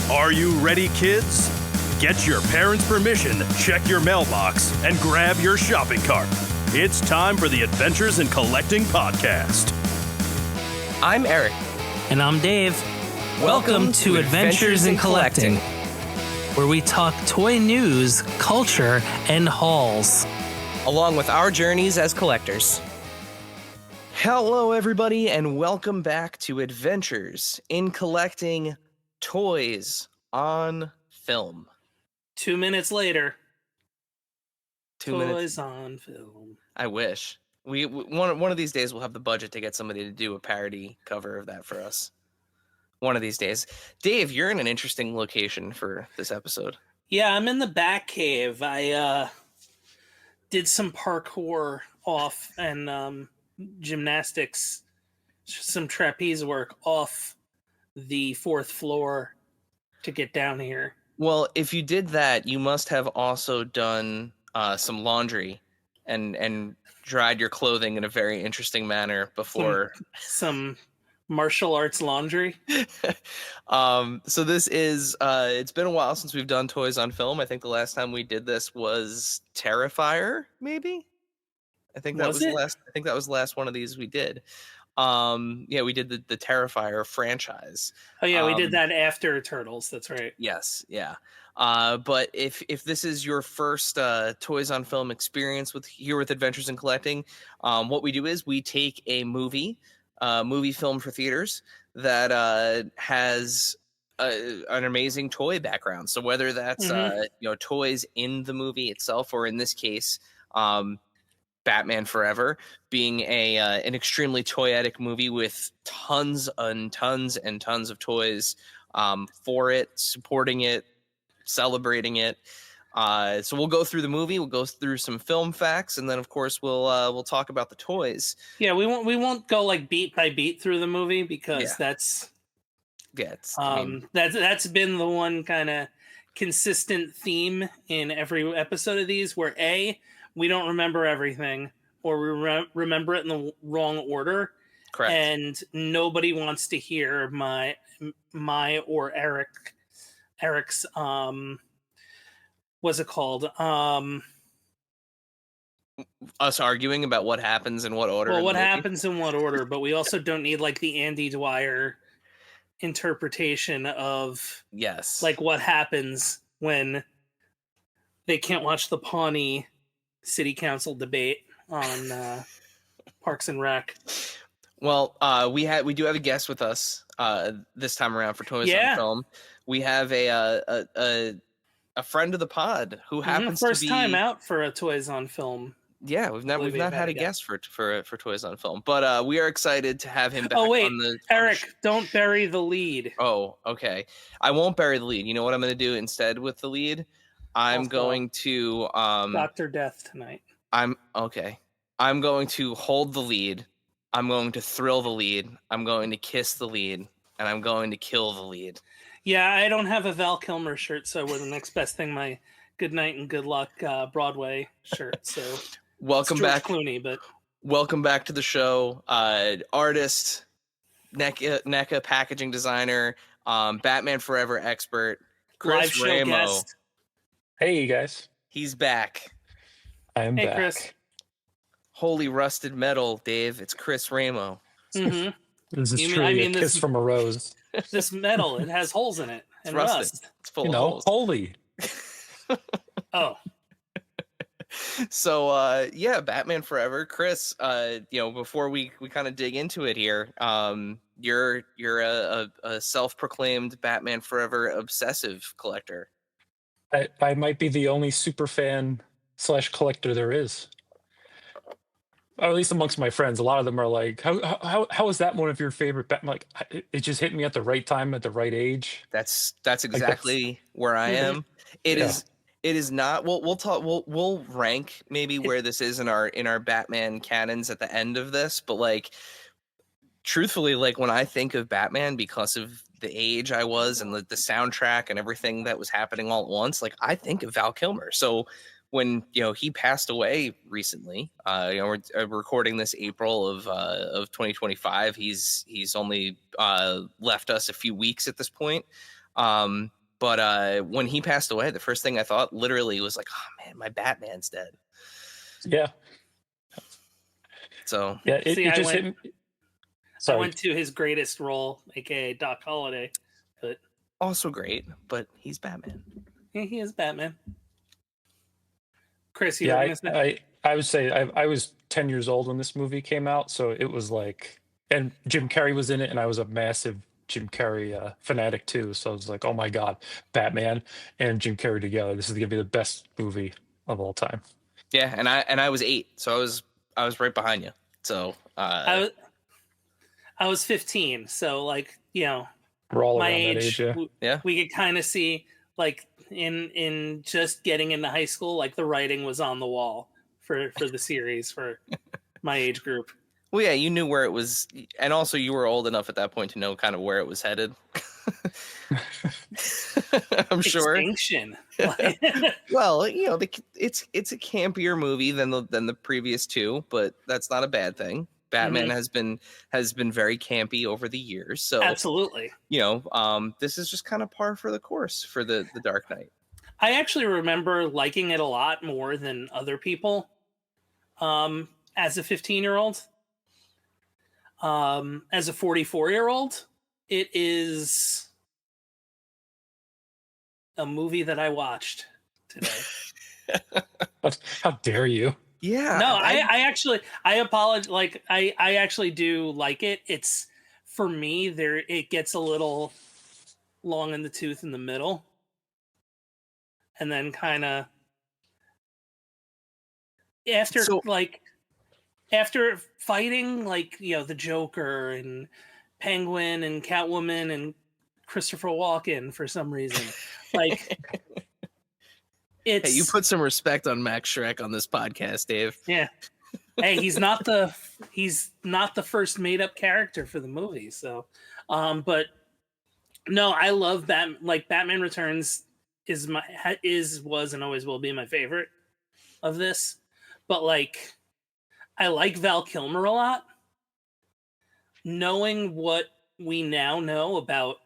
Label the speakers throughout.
Speaker 1: Are you ready, kids? Get your parents' permission, check your mailbox, and grab your shopping cart. It's time for the Adventures in Collecting podcast.
Speaker 2: I'm Eric.
Speaker 3: And I'm Dave. Welcome to Adventures in Collecting, where we talk toy news, culture, and hauls,
Speaker 2: along with our journeys as collectors. Hello, everybody, and welcome back to Adventures in Collecting Toys on Film.
Speaker 3: 2 minutes later.
Speaker 2: 2 minutes.
Speaker 3: Toys on film.
Speaker 2: I wish. One of these days we'll have the budget to get somebody to do a parody cover of that for us. One of these days. Dave, you're in an interesting location for this episode.
Speaker 3: Yeah, I'm in the back cave. I did some parkour off and gymnastics, some trapeze work off the 4th floor to get down here.
Speaker 2: Well, if you did that, you must have also done some laundry and dried your clothing in a very interesting manner before.
Speaker 3: Some martial arts laundry.
Speaker 2: So this is it's been a while since we've done Toys on Film. I think the last time we did this was Terrifier, maybe. I think that was the last one of these we did. Yeah, we did the Terrifier franchise.
Speaker 3: Oh yeah, we did that after Turtles. That's right.
Speaker 2: Yes, yeah. But if this is your first Toys on Film experience with Adventures in Collecting, what we do is we take a movie film for theaters that has an amazing toy background. So whether that's toys in the movie itself, or in this case, Batman Forever being an extremely toyetic movie with tons and tons and tons of toys for it, supporting it, celebrating it. So we'll go through the movie, we'll go through some film facts, and then of course we'll talk about the toys.
Speaker 3: Yeah, we won't go like beat by beat through the movie because that's been the one kind of consistent theme in every episode of these, where we don't remember everything, or we remember it in the wrong order.
Speaker 2: Correct.
Speaker 3: And nobody wants to hear my or Eric's what's it called?
Speaker 2: Us arguing about what happens in what order.
Speaker 3: Well, what happens in what order, but we also don't need like the Andy Dwyer interpretation of like what happens when they can't watch the Pawnee City Council debate on Parks and Rec.
Speaker 2: Well, we do have a guest with us this time around for Toys on Film. We have a friend of the pod who happens
Speaker 3: first
Speaker 2: to be
Speaker 3: time out for a Toys on Film.
Speaker 2: Yeah, we've not had a guest for Toys on Film, but we are excited to have him back.
Speaker 3: Oh wait, Eric, don't bury the lead.
Speaker 2: Oh, okay. I won't bury the lead. You know what I'm going to do instead with the lead? I'm going to
Speaker 3: Dr. Death tonight.
Speaker 2: I'm going to hold the lead. I'm going to thrill the lead. I'm going to kiss the lead, and I'm going to kill the lead.
Speaker 3: Yeah, I don't have a Val Kilmer shirt, so we're the next best thing. My Good Night and Good Luck Broadway shirt. So
Speaker 2: welcome back,
Speaker 3: Clooney. But
Speaker 2: welcome back to the show, artist, NECA packaging designer, Batman Forever expert, Chris Ramo.
Speaker 4: Hey, you guys.
Speaker 2: He's back.
Speaker 4: I am back.
Speaker 3: Chris.
Speaker 2: Holy rusted metal, Dave. It's Chris Ramo.
Speaker 3: Mm-hmm.
Speaker 4: This is truly a kiss from a rose.
Speaker 3: This metal, it has holes in it. And
Speaker 2: it's rusted.
Speaker 3: Rust.
Speaker 2: It's full of holes.
Speaker 4: Holy.
Speaker 3: Oh.
Speaker 2: So, Batman Forever. Chris, before we kind of dig into it here, you're a self-proclaimed Batman Forever obsessive collector.
Speaker 4: I might be the only super fan / collector there is. Or at least amongst my friends. A lot of them are like, how is that one of your favorite Batman? Like, it just hit me at the right time, at the right age.
Speaker 2: That's exactly where I am. It is not. We'll rank maybe where this is in our Batman canons at the end of this, but like, truthfully, like when I think of Batman, because of the age I was and the soundtrack and everything that was happening all at once, like I think of Val Kilmer. So when he passed away recently, we're recording this April of 2025. He's only left us a few weeks at this point. But when he passed away, the first thing I thought literally was like, oh man, my Batman's dead.
Speaker 4: Yeah.
Speaker 2: So
Speaker 4: yeah, it just hit me.
Speaker 3: I went to his greatest role, aka Doc Holliday, but
Speaker 2: also great, but he's Batman.
Speaker 3: Yeah, he is Batman. Chris, you
Speaker 4: Yeah,
Speaker 3: were gonna say?
Speaker 4: I would say I was 10 years old when this movie came out, so it was like, and Jim Carrey was in it, and I was a massive Jim Carrey fanatic too. So I was like, oh my God, Batman and Jim Carrey together. This is gonna be the best movie of all time.
Speaker 2: Yeah, and I was 8, so I was right behind you. So
Speaker 3: I was 15, so like, you know,
Speaker 4: we're all
Speaker 3: my
Speaker 4: around
Speaker 3: age,
Speaker 4: that age,
Speaker 2: yeah.
Speaker 3: We could kind of see like in just getting into high school, like the writing was on the wall for the series for my age group.
Speaker 2: Well, yeah, you knew where it was, and also you were old enough at that point to know kind of where it was headed. I'm sure.
Speaker 3: Extinction.
Speaker 2: Well, you know, it's a campier movie than the previous two, but that's not a bad thing. Batman has been very campy over the years, so
Speaker 3: absolutely.
Speaker 2: You know, this is just kind of par for the course for the Dark Knight.
Speaker 3: I actually remember liking it a lot more than other people. As a 15-year-old. As a 44-year-old, it is a movie that I watched today.
Speaker 4: How dare you?
Speaker 2: Yeah.
Speaker 3: No, I apologize. Like I actually do like it. It's, for me, it gets a little long in the tooth in the middle. And then kind of after fighting, like, you know, the Joker and Penguin and Catwoman and Christopher Walken for some reason, like, it's...
Speaker 2: Hey, you put some respect on Max Schreck on this podcast, Dave.
Speaker 3: Yeah. Hey, he's not the first made up character for the movie. So, but no, I love Batman. Like, Batman Returns was and always will be my favorite of this. But like, I like Val Kilmer a lot. Knowing what we now know about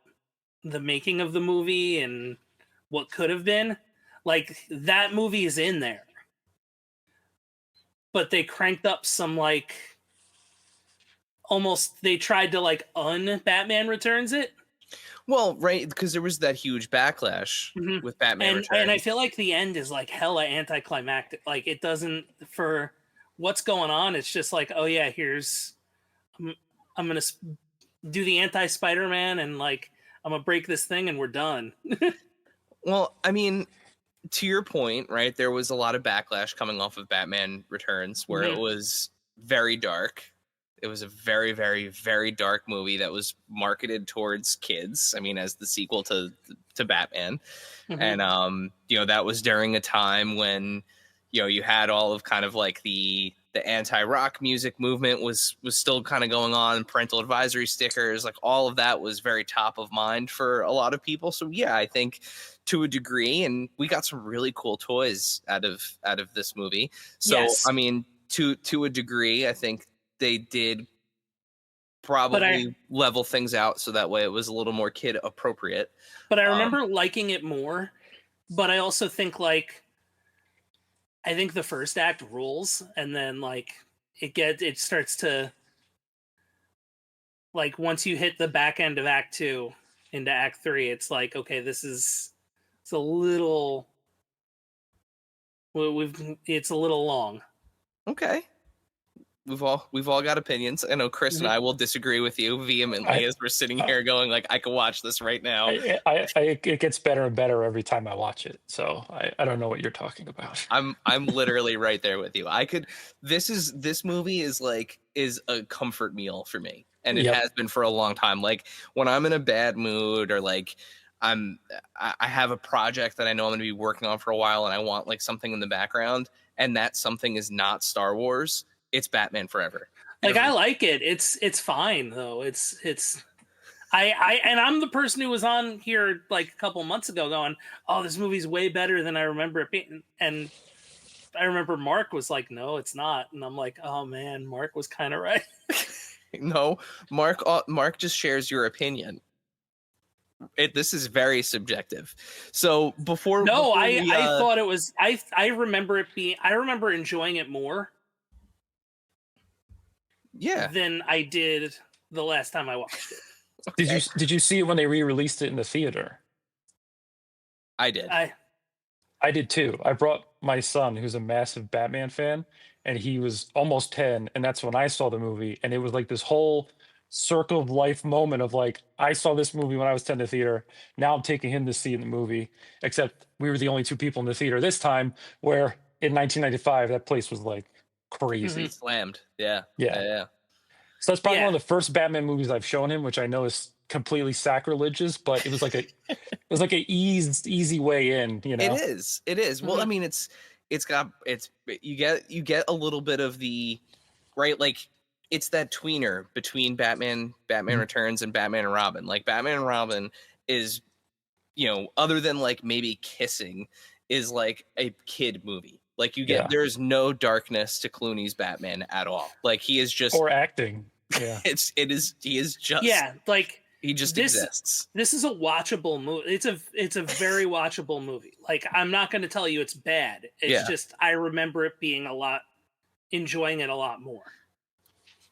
Speaker 3: the making of the movie and what could have been, like, that movie is in there. But they cranked up some, like, they tried to, like, Batman Returns it.
Speaker 2: Well, right, because there was that huge backlash with Batman Returns.
Speaker 3: And I feel like the end is, like, hella anticlimactic. Like, it doesn't, for what's going on, it's just like, oh yeah, I'm gonna do the anti-Spider-Man and, like, I'm gonna break this thing and we're done.
Speaker 2: Well, I mean, to your point, right, there was a lot of backlash coming off of Batman Returns where it was very dark. It was a very, very, very dark movie that was marketed towards kids. I mean, as the sequel to Batman. And, you know, that was during a time when, you know, you had all of kind of like the anti-rock music movement was still kind of going on, parental advisory stickers, like all of that was very top of mind for a lot of people. So yeah, I think to a degree, and we got some really cool toys out of this movie. So yes. I mean, to a degree, I think they did probably level things out so that way it was a little more kid appropriate.
Speaker 3: But I remember liking it more, but I also think, like, I think the first act rules, and then, like, it starts to, like, once you hit the back end of Act 2 into Act 3, it's like, okay, it's a little, it's a little long.
Speaker 2: Okay. We've all got opinions. I know Chris and I will disagree with you vehemently as we're sitting here going, like, I could watch this right now.
Speaker 4: It gets better and better every time I watch it. So I don't know what you're talking about.
Speaker 2: I'm literally right there with you. This movie is a comfort meal for me. And it has been for a long time. Like, when I'm in a bad mood, or like I have a project that I know I'm going to be working on for a while and I want, like, something in the background, and that something is not Star Wars, it's Batman Forever.
Speaker 3: Like, I like it. It's fine though. I'm the person who was on here like a couple months ago going, "Oh, this movie's way better than I remember it being." And I remember Mark was like, "No, it's not." And I'm like, "Oh man, Mark was kind of right."
Speaker 2: No, Mark just shares your opinion. this is very subjective. So before
Speaker 3: I thought it was I remember enjoying it more than I did the last time I watched it.
Speaker 4: Okay. Did you see it when they re-released it in the theater?
Speaker 2: I did.
Speaker 4: I did too. I brought my son, who's a massive Batman fan, and he was almost 10, and that's when I saw the movie, and it was like this whole circle of life moment of like, I saw this movie when I was 10 in the theater. Now I'm taking him to see the movie, except we were the only two people in the theater this time, where in 1995 that place was like crazy.
Speaker 2: Slammed. Yeah.
Speaker 4: So that's probably one of the first Batman movies I've shown him, which I know is completely sacrilegious, but it was like an easy way in, you know.
Speaker 2: It is. Well, I mean, you get a little bit of the right, like it's that tweener between Batman Returns and Batman and Robin. Like Batman and Robin is, you know, other than like maybe kissing, is like a kid movie. Like you get there's no darkness to Clooney's Batman at all. Like he is just,
Speaker 4: or acting. Yeah.
Speaker 2: He is just
Speaker 3: like
Speaker 2: he just exists.
Speaker 3: This is a watchable movie. It's a very watchable movie. Like I'm not going to tell you it's bad. It's just I remember it being enjoying it a lot more.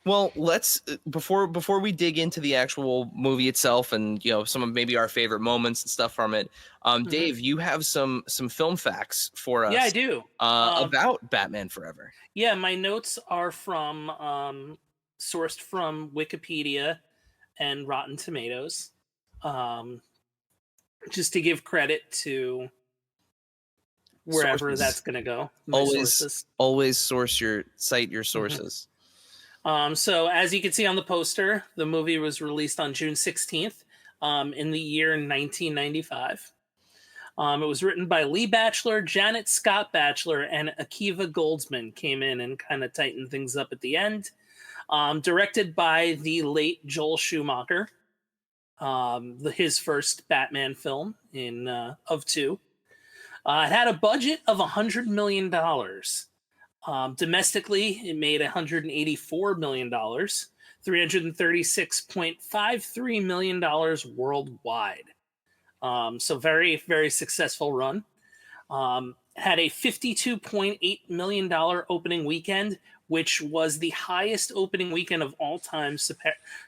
Speaker 2: Well, let's before we dig into the actual movie itself and, you know, some of maybe our favorite moments and stuff from it. Dave, you have some film facts for us.
Speaker 3: Yeah, I do.
Speaker 2: About Batman Forever.
Speaker 3: Yeah, my notes are from sourced from Wikipedia and Rotten Tomatoes. Just to give credit to wherever that's going to go.
Speaker 2: Always cite your sources.
Speaker 3: So as you can see on the poster, the movie was released on June 16th in the year 1995. It was written by Lee Batchelor, Janet Scott Batchelor, and Akiva Goldsman came in and kind of tightened things up at the end. Directed by the late Joel Schumacher, his first Batman film of two. It had a budget of $100 million. Domestically, it made $184 million, $336.53 million worldwide. So very, very successful run. Had a $52.8 million opening weekend, which was the highest opening weekend of all time,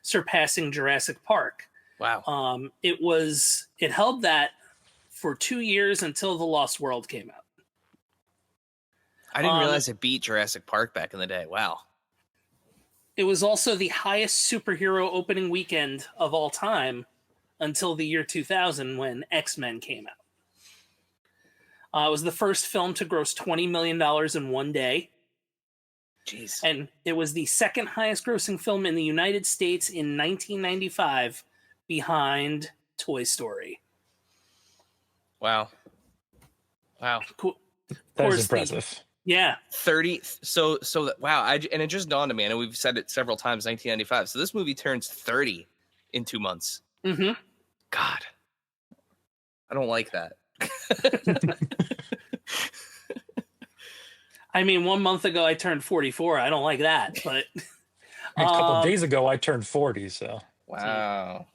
Speaker 3: surpassing Jurassic Park.
Speaker 2: Wow.
Speaker 3: It held that for 2 years until The Lost World came out.
Speaker 2: I didn't realize it beat Jurassic Park back in the day. Wow.
Speaker 3: It was also the highest superhero opening weekend of all time until the year 2000 when X-Men came out. It was the first film to gross $20 million in one day.
Speaker 2: Jeez.
Speaker 3: And it was the second highest grossing film in the United States in 1995 behind Toy Story.
Speaker 2: Wow.
Speaker 3: Cool.
Speaker 4: That is impressive.
Speaker 3: Yeah.
Speaker 2: 30. So wow. And it just dawned on me, and we've said it several times, 1995. So this movie turns 30 in 2 months.
Speaker 3: Mm-hmm.
Speaker 2: God. I don't like that.
Speaker 3: I mean, 1 month ago I turned 44. I don't like that, but
Speaker 4: a couple of days ago I turned 40. So
Speaker 2: wow.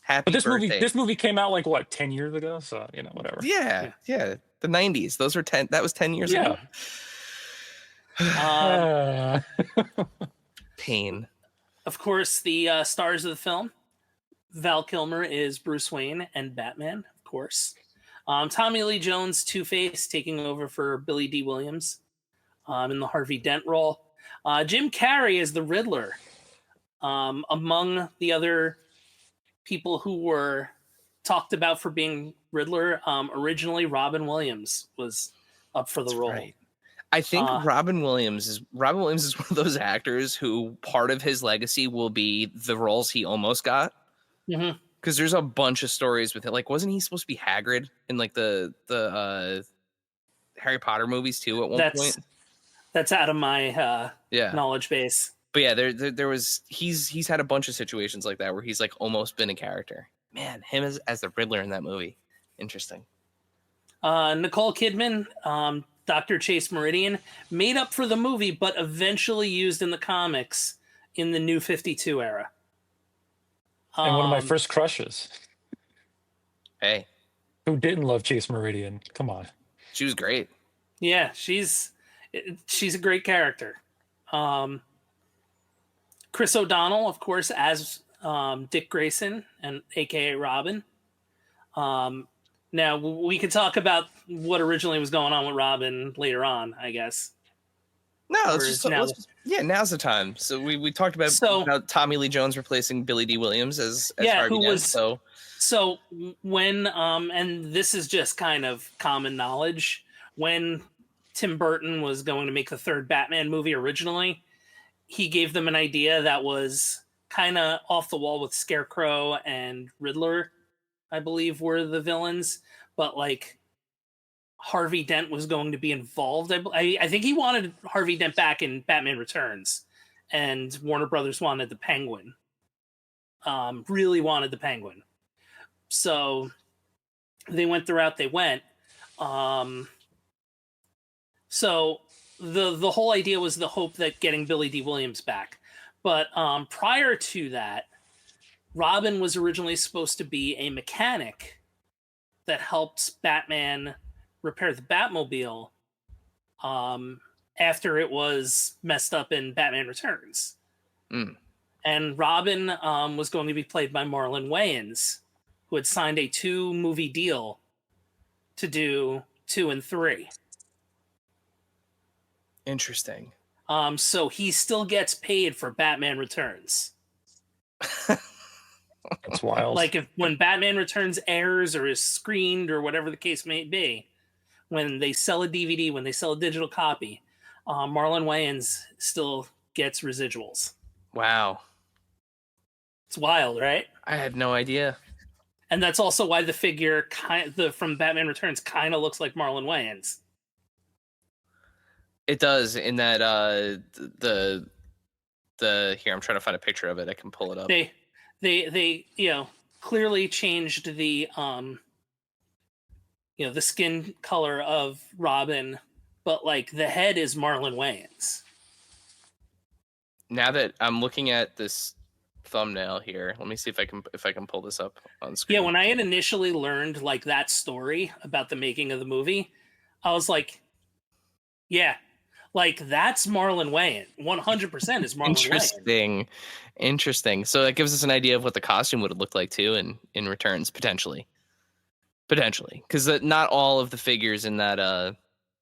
Speaker 2: Happy
Speaker 4: but
Speaker 2: birthday.
Speaker 4: this movie came out like what, 10 years ago? So you know, whatever.
Speaker 2: Yeah. The 90s. Those were 10. That was 10 years ago. Pain.
Speaker 3: Of course, the stars of the film: Val Kilmer is Bruce Wayne and Batman, of course. Tommy Lee Jones, Two-Face, taking over for Billy D. Williams in the Harvey Dent role. Jim Carrey is the Riddler. Among the other people who were talked about for being Riddler, originally Robin Williams was up for the role.
Speaker 2: Right. I think Robin Williams is one of those actors who part of his legacy will be the roles he almost got.
Speaker 3: Mm-hmm.
Speaker 2: Because there's a bunch of stories with it. Like, wasn't he supposed to be Hagrid in like the Harry Potter movies too at one point?
Speaker 3: That's out of my knowledge base.
Speaker 2: But yeah, there was he's had a bunch of situations like that where he's like almost been a character. Man, him as the Riddler in that movie, interesting.
Speaker 3: Nicole Kidman, Dr. Chase Meridian, made up for the movie, but eventually used in the comics in the New 52 era.
Speaker 4: And one of my first crushes.
Speaker 2: Hey.
Speaker 4: Who didn't love Chase Meridian? Come on.
Speaker 2: She was great.
Speaker 3: Yeah, she's a great character. Chris O'Donnell, of course, as Dick Grayson, and AKA Robin. Now we could talk about what originally was going on with Robin later on, I guess.
Speaker 2: No, now's the time. So we talked about Tommy Lee Jones replacing Billy D. Williams as Harvey Dent.
Speaker 3: So when and this is just kind of common knowledge, when Tim Burton was going to make the third Batman movie originally, he gave them an idea that was kind of off the wall with Scarecrow and Riddler, I believe, were the villains, but like Harvey Dent was going to be involved. I think he wanted Harvey Dent back in Batman Returns, and Warner Brothers wanted the Penguin. Really wanted the Penguin. So they went the route they went. So the whole idea was the hope that getting Billy D. Williams back. But prior to that, Robin was originally supposed to be a mechanic that helped Batman repair the Batmobile after it was messed up in Batman Returns. And Robin was going to be played by Marlon Wayans, who had signed a 2-movie deal to do 2 and 3.
Speaker 2: Interesting.
Speaker 3: So he still gets paid for Batman Returns.
Speaker 4: That's wild.
Speaker 3: Like when Batman Returns airs or is screened or whatever the case may be, when they sell a DVD, when they sell a digital copy, Marlon Wayans still gets residuals.
Speaker 2: Wow.
Speaker 3: It's wild, right?
Speaker 2: I had no idea.
Speaker 3: And that's also why the figure from Batman Returns kind of looks like Marlon Wayans.
Speaker 2: It does, in that the here, I'm trying to find a picture of it. I can pull it up.
Speaker 3: They clearly changed the the skin color of Robin, but like the head is Marlon Wayans.
Speaker 2: Now that I'm looking at this thumbnail here, let me see if I can pull this up on screen.
Speaker 3: Yeah, when I had initially learned like that story about the making of the movie, I was like, yeah, like that's Marlon Wayans. 100% is Marlon
Speaker 2: Wayans. Interesting. So that gives us an idea of what the costume would have looked like too in Returns, potentially, because not all of the figures in that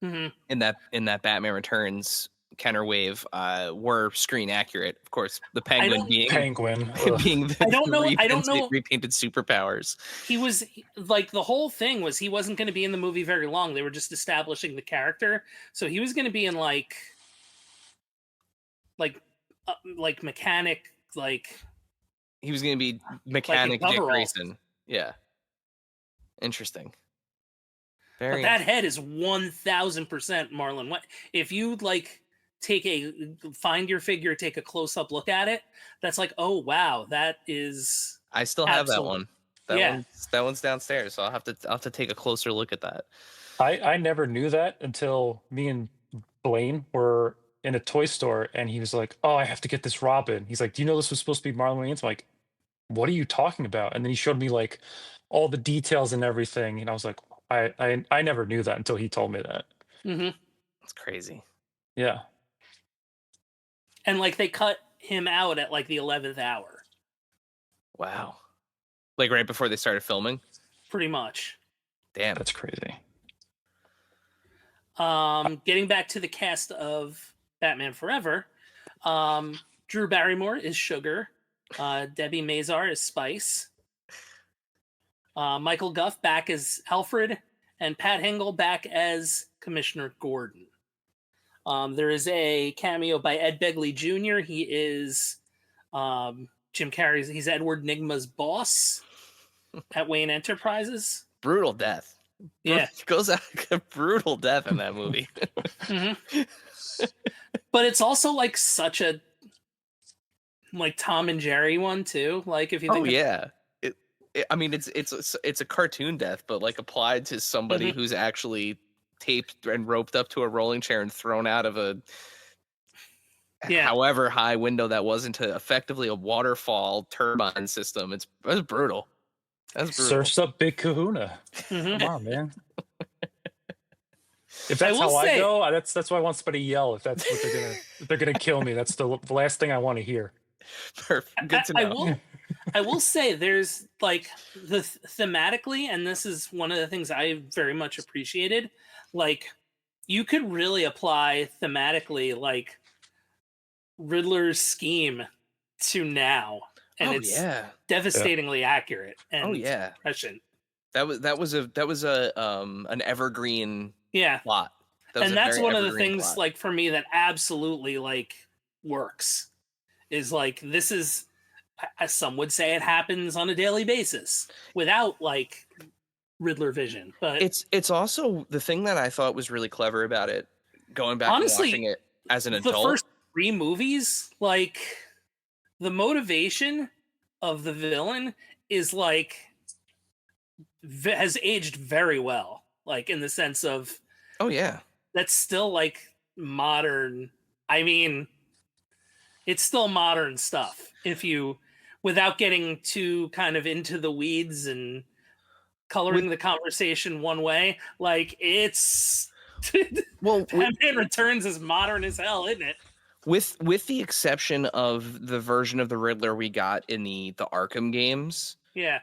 Speaker 2: in that Batman Returns Kenner wave were screen accurate. Of course, the Penguin being the repainted superpowers.
Speaker 3: He was like, the whole thing was he wasn't going to be in the movie very long. They were just establishing the character, so he was going to be in like mechanic, like
Speaker 2: he was going to be mechanic Dick Grayson. Yeah, interesting.
Speaker 3: But that head is 1,000% Marlon. If you like find your figure, take a close-up look at it, that's like, oh wow, that is.
Speaker 2: I still have that one. That one's downstairs, so I'll have to take a closer look at that.
Speaker 4: I never knew that until me and Blaine were in a toy store, and he was like, "Oh, I have to get this Robin." He's like, "Do you know this was supposed to be Marlon Wayans?" I'm like, "What are you talking about?" And then he showed me like all the details and everything, and I was like, I never knew that until he told me that.
Speaker 3: Mm-hmm.
Speaker 2: That's crazy.
Speaker 4: Yeah.
Speaker 3: And like they cut him out at like the 11th hour.
Speaker 2: Wow. Like right before they started filming?
Speaker 3: Pretty much.
Speaker 2: Damn.
Speaker 4: That's crazy.
Speaker 3: Getting back to the cast of Batman Forever, Drew Barrymore is Sugar. Debbie Mazar is Spice. Michael Guff back as Alfred, and Pat Hingle back as Commissioner Gordon. There is a cameo by Ed Begley Jr. He is Jim Carrey's. He's Edward Nygma's boss at Wayne Enterprises.
Speaker 2: Brutal death.
Speaker 3: Yeah,
Speaker 2: goes out a brutal death in that movie.
Speaker 3: Mm-hmm. But it's also like such a like Tom and Jerry one too. Like if you think,
Speaker 2: I mean, it's a cartoon death, but like applied to somebody who's actually taped and roped up to a rolling chair and thrown out of a however high window that was into effectively a waterfall turbine system. It's brutal. That's brutal.
Speaker 4: Surf's up Big Kahuna.
Speaker 3: Mhm.
Speaker 4: Come on, man. If that's how I go, that's why I want somebody to yell. If that's what they're gonna kill me, that's the last thing I want to hear.
Speaker 2: Perfect. Good to know.
Speaker 3: I will say there's like thematically, and this is one of the things I very much appreciated. Like, you could really apply thematically like Riddler's scheme to now, and it's devastatingly accurate and prescient.
Speaker 2: That was an evergreen plot.
Speaker 3: And that's one of the things plot. Like for me that absolutely like works is like this is, as some would say, it happens on a daily basis without like Riddler vision. But
Speaker 2: it's also the thing that I thought was really clever about it, going back honestly, and watching it as an adult.
Speaker 3: The first 3 movies, like the motivation of the villain is like has aged very well, like in the sense of that's still like modern. I mean, it's still modern stuff if you, without getting too kind of into the weeds and coloring the conversation one way, like it's Batman Returns is modern as hell, isn't it?
Speaker 2: With the exception of the version of the Riddler we got in the Arkham games.
Speaker 3: Yeah.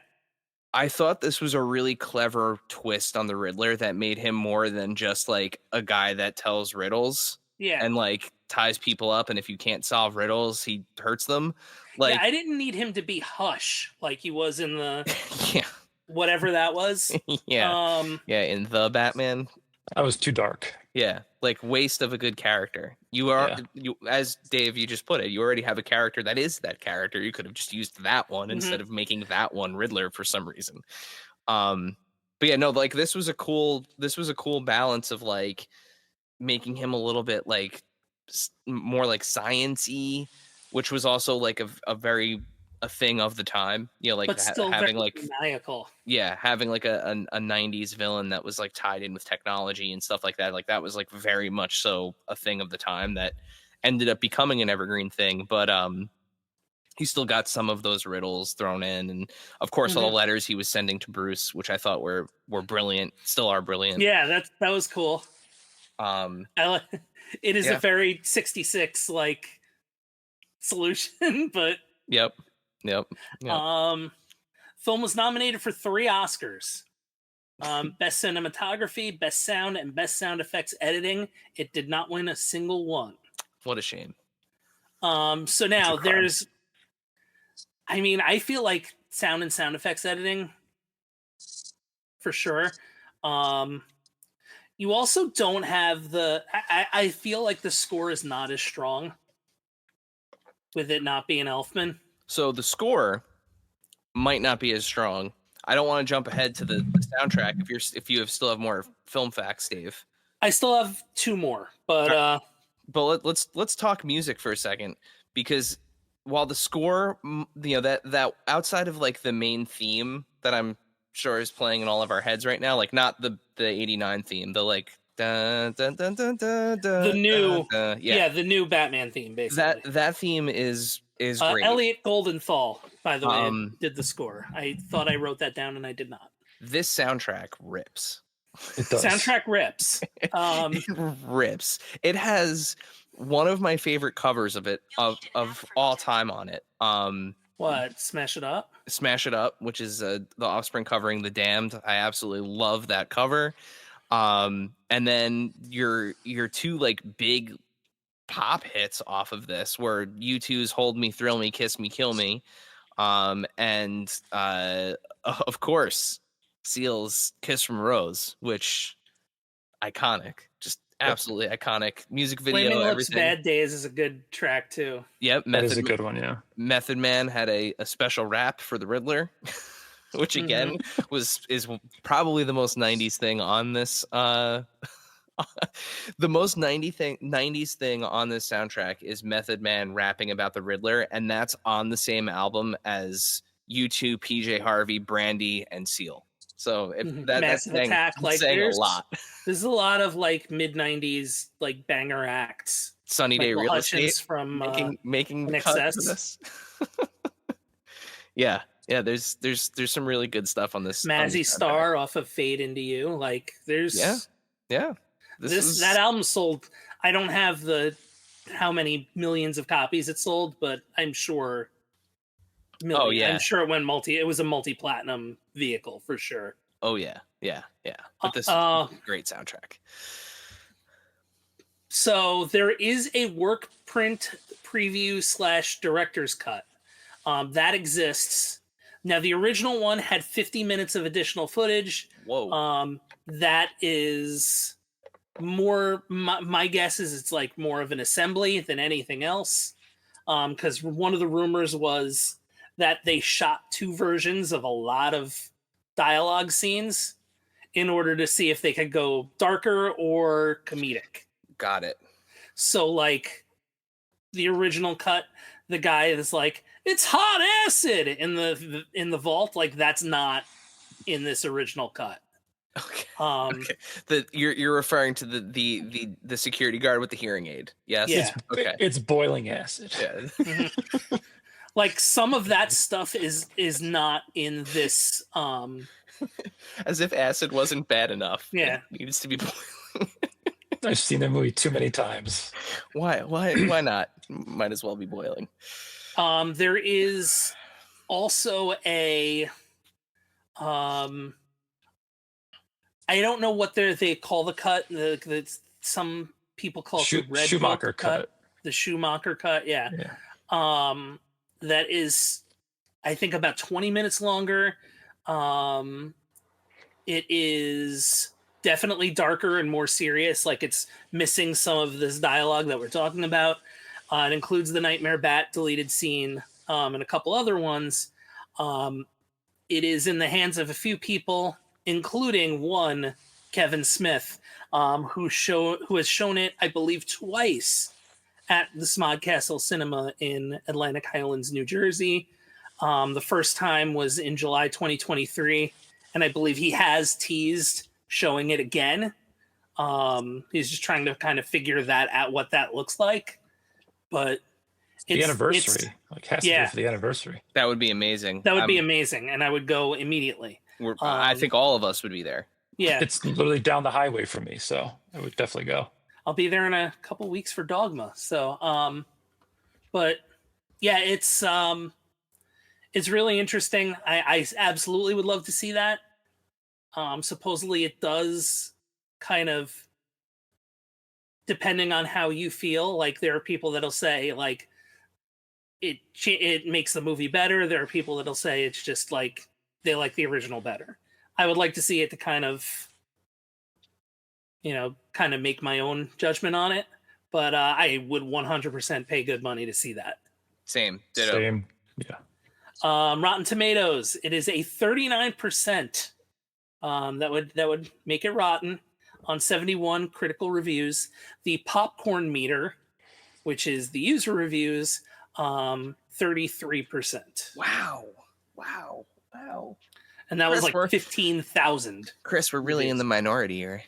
Speaker 2: I thought this was a really clever twist on the Riddler that made him more than just like a guy that tells riddles and like ties people up, and if you can't solve riddles, he hurts them. Like
Speaker 3: I didn't need him to be Hush like he was in the whatever that was.
Speaker 2: In the Batman.
Speaker 4: That was too dark.
Speaker 2: Yeah, like waste of a good character. You are as Dave, you just put it, you already have a character that is that character. You could have just used that one instead of making that one Riddler for some reason. But yeah, no, like this was a cool balance of like making him a little bit like more like science-y, which was also like a thing of the time, you know, like
Speaker 3: but still
Speaker 2: having like
Speaker 3: maniacal.
Speaker 2: Having like a 90s villain that was like tied in with technology and stuff like that. Like that was like very much so a thing of the time that ended up becoming an evergreen thing. But he still got some of those riddles thrown in, and of course all the letters he was sending to Bruce, which I thought were brilliant, still are brilliant.
Speaker 3: Yeah, that was cool. It is a very 66 like solution, but
Speaker 2: Yep.
Speaker 3: Film was nominated for 3 Oscars. Best cinematography, best sound, and best sound effects editing. It did not win a single one.
Speaker 2: What a shame.
Speaker 3: So now there's, I mean, I feel like sound and sound effects editing for sure. You also don't have I feel like the score is not as strong with it not being Elfman.
Speaker 2: So the score might not be as strong. I don't want to jump ahead to the soundtrack if you still have more film facts, Dave.
Speaker 3: I still have 2 more, but
Speaker 2: let's talk music for a second, because while the score, you know, that outside of like the main theme that I'm sure is playing in all of our heads right now, like not the 89 theme, the like dun, dun, dun, dun, dun,
Speaker 3: the new
Speaker 2: the
Speaker 3: new Batman theme, basically.
Speaker 2: That theme is great.
Speaker 3: Elliot Goldenthal, by the way, did the score. I thought I wrote that down and I did not.
Speaker 2: This soundtrack rips.
Speaker 4: It does.
Speaker 3: Soundtrack rips.
Speaker 2: It rips. It has one of my favorite covers of it of all time on it.
Speaker 3: What? Smash It Up?
Speaker 2: Smash It Up, which is the Offspring covering The Damned. I absolutely love that cover. And then your 2 like big pop hits off of this were U2's Hold Me, Thrill Me, Kiss Me, Kill Me. And of course, Seal's Kiss from a Rose, which iconic, just absolutely iconic music video.
Speaker 3: Flaming Lips
Speaker 2: everything.
Speaker 3: Bad Days is a good track too.
Speaker 2: Yep,
Speaker 4: that is a good one. Yeah,
Speaker 2: Method Man had a special rap for the Riddler, which again is probably the most 90s thing on this. The most 90s thing on this soundtrack is Method Man rapping about the Riddler, and that's on the same album as U2, PJ Harvey, Brandy, and Seal. So that's saying, like, saying a lot.
Speaker 3: There's a lot of like mid 90s like banger acts.
Speaker 2: Sunny Day Real Estate
Speaker 3: from
Speaker 2: making
Speaker 3: cuts to this.
Speaker 2: Yeah, There's some really good stuff on this.
Speaker 3: Mazzy Star off of Fade Into You. Like, there's that album sold. I don't have how many millions of copies it sold, but I'm sure. I'm sure it went It was a multi-platinum vehicle for sure.
Speaker 2: Oh yeah. But this is a great soundtrack.
Speaker 3: So there is a work print preview / director's cut that exists. Now the original one had 50 minutes of additional footage.
Speaker 2: Whoa.
Speaker 3: That is more. My guess is it's like more of an assembly than anything else. Because one of the rumors was that they shot 2 versions of a lot of dialogue scenes in order to see if they could go darker or comedic.
Speaker 2: Got it.
Speaker 3: So, like, the original cut, the guy is like, "It's hot acid" in the vault. Like, that's not in this original cut.
Speaker 2: Okay. Okay. You're referring to the security guard with the hearing aid. Yes.
Speaker 3: Yeah.
Speaker 4: Okay. It's boiling acid.
Speaker 2: Yeah.
Speaker 3: Mm-hmm. Like, some of that stuff is not in this.
Speaker 2: As if acid wasn't bad enough.
Speaker 3: Yeah.
Speaker 2: It needs to be boiling.
Speaker 4: I've seen that movie too many times.
Speaker 2: Why not? Might as well be boiling.
Speaker 3: There is also a I don't know what they call the cut. Some people call it the Red
Speaker 4: Schumacher cut.
Speaker 3: The Schumacher cut, yeah. That is, I think, about 20 minutes longer. It is definitely darker and more serious. Like, it's missing some of this dialogue that we're talking about. It includes the Nightmare Bat deleted scene and a couple other ones. It is in the hands of a few people, including one, Kevin Smith, who has shown it, I believe, twice at the Smodcastle Cinema in Atlantic Highlands, New Jersey. The first time was in July 2023, and I believe he has teased showing it again. He's just trying to kind of figure that out, what that looks like. But
Speaker 4: the anniversary, has to be for the anniversary.
Speaker 2: That would be amazing.
Speaker 3: That would be amazing, and I would go immediately.
Speaker 2: I think all of us would be there.
Speaker 3: Yeah,
Speaker 4: it's literally down the highway from me, so I would definitely go.
Speaker 3: I'll be there in a couple weeks for Dogma. So, but yeah, it's really interesting. I absolutely would love to see that. Supposedly it does kind of, depending on how you feel, like there are people that'll say like it makes the movie better. There are people that'll say it's just like they like the original better. I would like to see it to kind of make my own judgment on it, but I would 100% pay good money to see that.
Speaker 2: Same. Ditto.
Speaker 4: Same. Yeah.
Speaker 3: Rotten Tomatoes, it is a 39%. That would make it rotten on 71 critical reviews. The popcorn meter, which is the user reviews, 33%.
Speaker 2: Wow.
Speaker 3: And that was like 15,000.
Speaker 2: Chris, we're really in the minority here.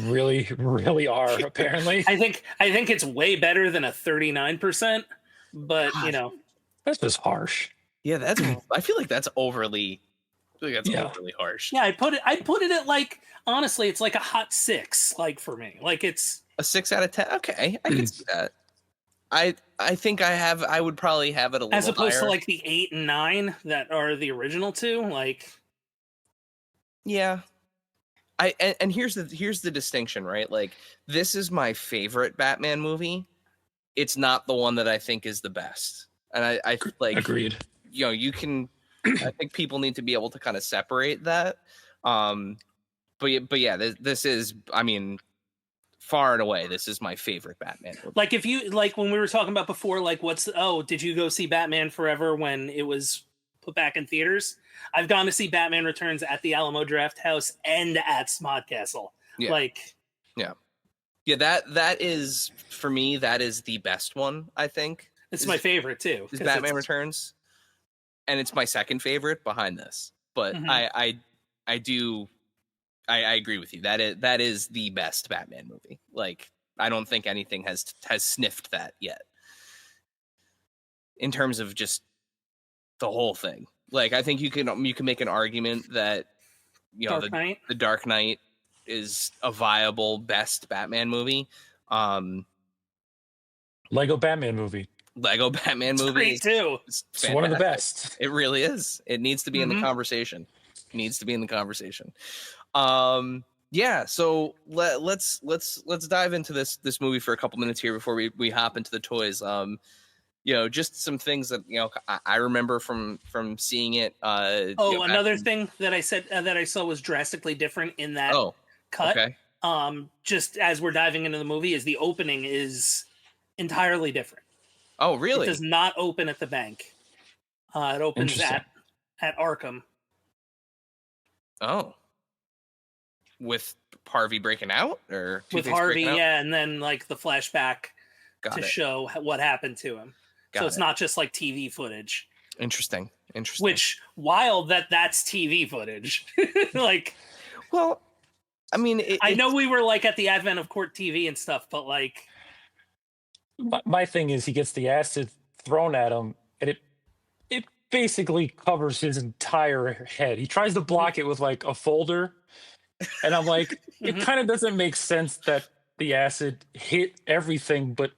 Speaker 4: Really, really are, apparently.
Speaker 3: I think it's way better than a 39%, but
Speaker 4: that's just harsh.
Speaker 2: Yeah, I feel like that's overly overly harsh.
Speaker 3: Yeah, I'd put it at, like, honestly, it's like a hot 6, like, for me. Like, it's
Speaker 2: a 6 out of 10. Okay, I can see that. I think I would probably have it a little
Speaker 3: as opposed
Speaker 2: higher.
Speaker 3: To like the 8 and 9 that are the original 2, like.
Speaker 2: Yeah. And here's the distinction, right? Like, this is my favorite Batman movie. It's not the one that I think is the best. And I like,
Speaker 4: agreed.
Speaker 2: You can. I think people need to be able to kind of separate that. But yeah, this is. I mean, far and away, this is my favorite Batman movie.
Speaker 3: Like, if you like when we were talking about before, like, did you go see Batman Forever when it was put back in theaters? I've gone to see Batman Returns at the Alamo Drafthouse and at Smodcastle.
Speaker 2: Yeah.
Speaker 3: Like,
Speaker 2: yeah. That is, for me, that is the best one. I think
Speaker 3: it's my favorate too.
Speaker 2: Is Batman Returns, and it's my second favorite behind this. But I agree with you. That is the best Batman movie. Like, I don't think anything has sniffed that yet in terms of just the whole thing. Like, I think you can make an argument that, you know, the Dark Knight is a viable best Batman movie.
Speaker 4: Lego Batman movie.
Speaker 3: It's great too.
Speaker 4: It's one of the best.
Speaker 2: It really is. It needs to be in the conversation. Yeah, so let's dive into this movie for a couple minutes here before we hop into the toys. You know, just some things that, you know, I remember from seeing it.
Speaker 3: Another thing that I said that I saw was drastically different in that cut.
Speaker 2: Okay.
Speaker 3: Just as we're diving into the movie, is the opening is entirely different.
Speaker 2: Oh, really?
Speaker 3: It does not open at the bank. It opens at Arkham.
Speaker 2: Oh. With Harvey breaking out, or
Speaker 3: with Harvey, yeah, and then like the flashback to show what happened to him. So it's not just like TV footage.
Speaker 2: Interesting.
Speaker 3: Which wild that's TV footage. Like,
Speaker 2: well, I mean,
Speaker 3: I know we were like at the advent of court TV and stuff, but like,
Speaker 4: my thing is he gets the acid thrown at him, and it basically covers his entire head. He tries to block it with like a folder. And I'm like, it kind of doesn't make sense that the acid hit everything, but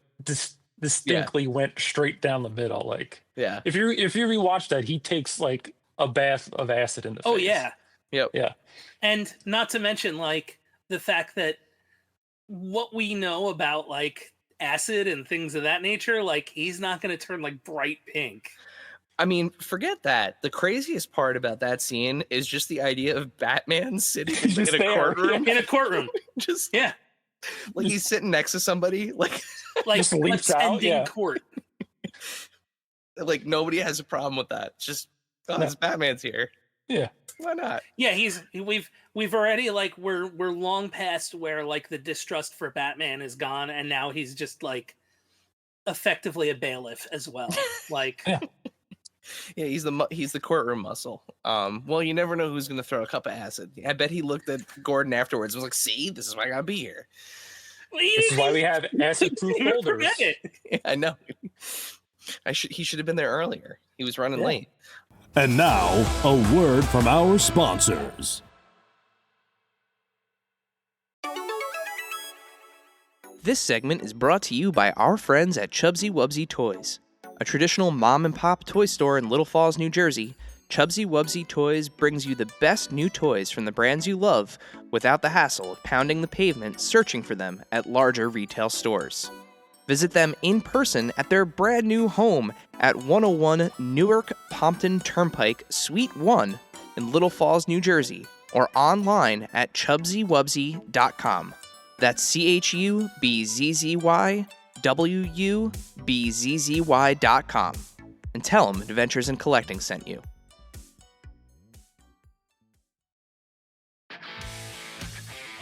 Speaker 4: distinctly went straight down the middle. Like, if you rewatch that, he takes like a bath of acid in the face.
Speaker 3: Oh yeah,
Speaker 4: yeah.
Speaker 3: And not to mention like the fact that what we know about like acid and things of that nature, like he's not going to turn like bright pink.
Speaker 2: I mean, forget that. The craziest part about that scene is just the idea of Batman sitting in a courtroom.
Speaker 3: In a courtroom.
Speaker 2: Like he's sitting next to somebody. Like
Speaker 4: just leaps out.
Speaker 3: Court.
Speaker 2: Like nobody has a problem with that. It's just, this Batman's here.
Speaker 4: Yeah.
Speaker 2: Why not?
Speaker 3: Yeah, we've already like we're long past where like the distrust for Batman is gone, and now he's just like effectively a bailiff as well. Like
Speaker 2: Yeah, he's the courtroom muscle. Well, you never know who's going to throw a cup of acid. I bet he looked at Gordon afterwards and was like, "See, this is why I gotta be here.
Speaker 4: This is why we have acid-proof holders."
Speaker 2: Yeah, I know. He should have been there earlier. He was running late.
Speaker 1: And now, a word from our sponsors.
Speaker 2: This segment is brought to you by our friends at Chubsy Wubsy Toys. A traditional mom-and-pop toy store in Little Falls, New Jersey, Chubsy Wubsy Toys brings you the best new toys from the brands you love without the hassle of pounding the pavement searching for them at larger retail stores. Visit them in person at their brand new home at 101 Newark Pompton Turnpike, Suite 1 in Little Falls, New Jersey, or online at chubsywubsy.com. That's CHUBZYWUBZZY.com. And tell them Adventures in Collecting sent you.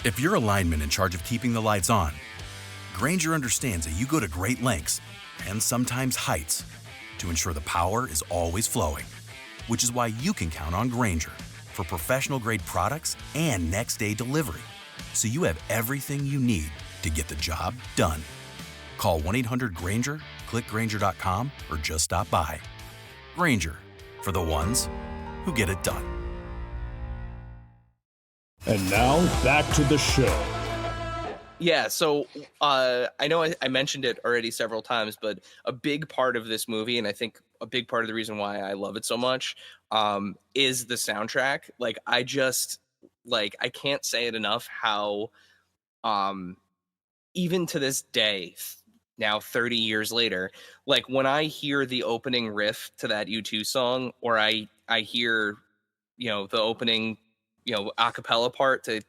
Speaker 5: If you're a lineman in charge of keeping the lights on, Grainger understands that you go to great lengths, and sometimes heights, to ensure the power is always flowing. Which is why you can count on Grainger for professional-grade products and next-day delivery, so you have everything you need to get the job done. Call 1-800-GRAINGER, click Grainger.com, or just stop by. Grainger, for the ones who get it done.
Speaker 1: And now, back to the show.
Speaker 2: Yeah, so I know I mentioned it already several times, but a big part of this movie, and I think a big part of the reason why I love it so much, is the soundtrack. Like, I can't say it enough how, even to this day, now 30 years later, like when I hear the opening riff to that U2 song, or I hear, the opening, a cappella part to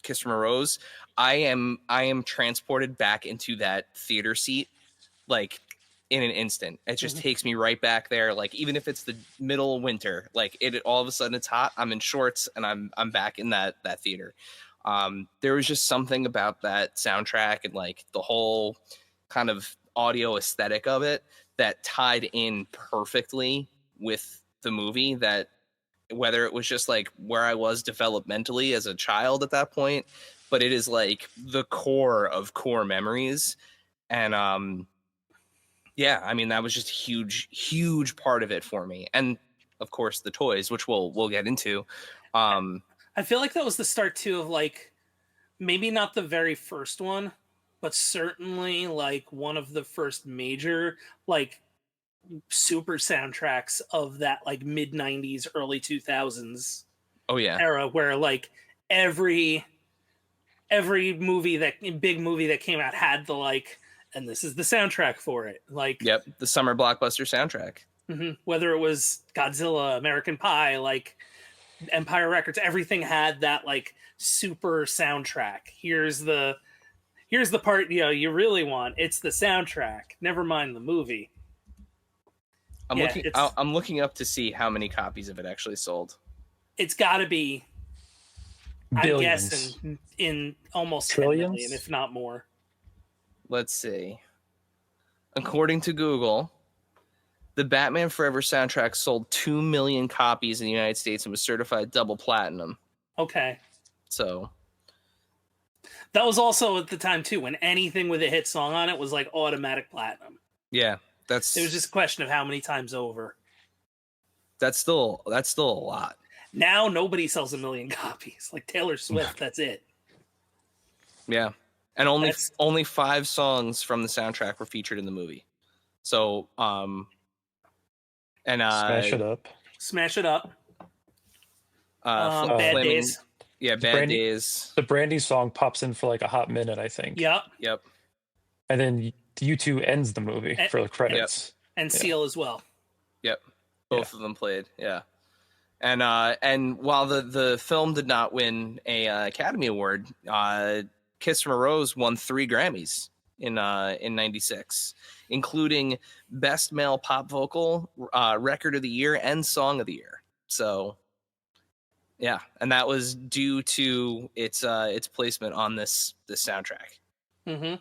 Speaker 2: Kiss from a Rose, I am transported back into that theater seat, like in an instant. It just takes me right back there. Like, even if it's the middle of winter, like all of a sudden it's hot, I'm in shorts and I'm back in that theater. There was just something about that soundtrack and like the whole kind of audio aesthetic of it that tied in perfectly with the movie, that whether it was just like where I was developmentally as a child at that point, but it is like the core of core memories. And that was just a huge part of it for me. And of course, the toys, which we'll get into.
Speaker 3: I feel like that was the start too of like maybe not the very first one, but certainly like one of the first major like super soundtracks of that like mid 90s, early 2000s era, where like every big movie that came out had the like, and this is the soundtrack for it. Like,
Speaker 2: the summer blockbuster soundtrack.
Speaker 3: Whether it was Godzilla, American Pie, like Empire Records, everything had that like super soundtrack. Here's the part you really want. It's the soundtrack. Never mind the movie.
Speaker 2: I'm looking up to see how many copies of it actually sold.
Speaker 3: It's got to be
Speaker 4: billions.
Speaker 3: I'm guessing in almost
Speaker 4: trillions,
Speaker 3: 10 million, if not more.
Speaker 2: Let's see. According to Google, the Batman Forever soundtrack sold 2 million copies in the United States and was certified double platinum.
Speaker 3: Okay.
Speaker 2: So
Speaker 3: that was also at the time too, when anything with a hit song on it was like automatic platinum.
Speaker 2: Yeah,
Speaker 3: it was just a question of how many times over.
Speaker 2: That's still a lot.
Speaker 3: Now nobody sells 1 million copies. Like Taylor Swift, that's it.
Speaker 2: Yeah, and only 5 songs from the soundtrack were featured in the movie. So
Speaker 3: Smash It Up.
Speaker 2: Bad
Speaker 3: Days.
Speaker 2: Yeah, Bad Days.
Speaker 4: The Brandy song pops in for like a hot minute, I think.
Speaker 3: Yep.
Speaker 4: And then U2 ends the movie for the credits.
Speaker 3: And Seal as well.
Speaker 2: Yep. Both of them played. Yeah. And while the film did not win a Academy Award, Kiss from a Rose won 3 Grammys in '96, including Best Male Pop Vocal, Record of the Year, and Song of the Year. So, yeah, and that was due to its placement on this soundtrack.
Speaker 3: Mm-hmm.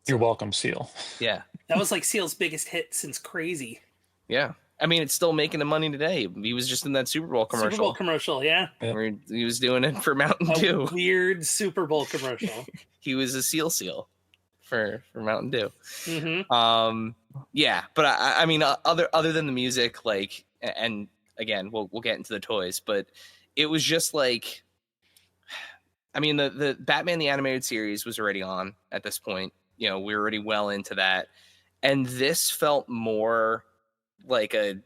Speaker 4: You're welcome, Seal.
Speaker 2: Yeah,
Speaker 3: that was like Seal's biggest hit since Crazy.
Speaker 2: Yeah. I mean, it's still making the money today. He was just in that Super Bowl commercial.
Speaker 3: Yeah.
Speaker 2: Where he was doing it for Mountain Dew.
Speaker 3: Weird Super Bowl commercial.
Speaker 2: He was a seal for Mountain Dew.
Speaker 3: Mm-hmm.
Speaker 2: Yeah, but I mean, other than the music, like, and again, we'll get into the toys, but it was just like, I mean, the Batman the Animated Series was already on at this point. We were already well into that, and this felt more like a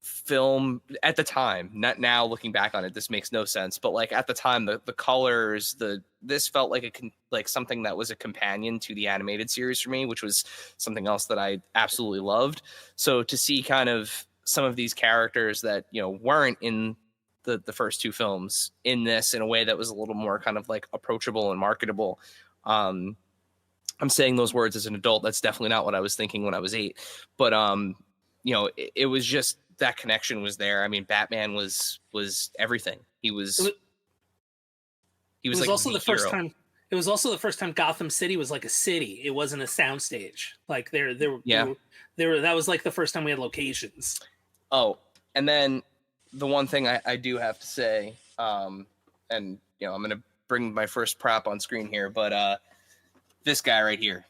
Speaker 2: film at the time. Not now, looking back on it, this makes no sense, but like at the time, the colors, this felt like something that was a companion to the animated series for me, which was something else that I absolutely loved. So to see kind of some of these characters that weren't in the first 2 films in this in a way that was a little more kind of like approachable and marketable. I'm saying those words as an adult. That's definitely not what I was thinking when I was 8, but it was just that connection was there. I mean, Batman was everything. He was like
Speaker 3: also
Speaker 2: the
Speaker 3: first
Speaker 2: hero.
Speaker 3: time. It was also the first time Gotham City was like a city. It wasn't a soundstage. Like that was like the first time we had locations.
Speaker 2: Oh, and then the one thing I do have to say, and I'm going to bring my first prop on screen here, but this guy right here.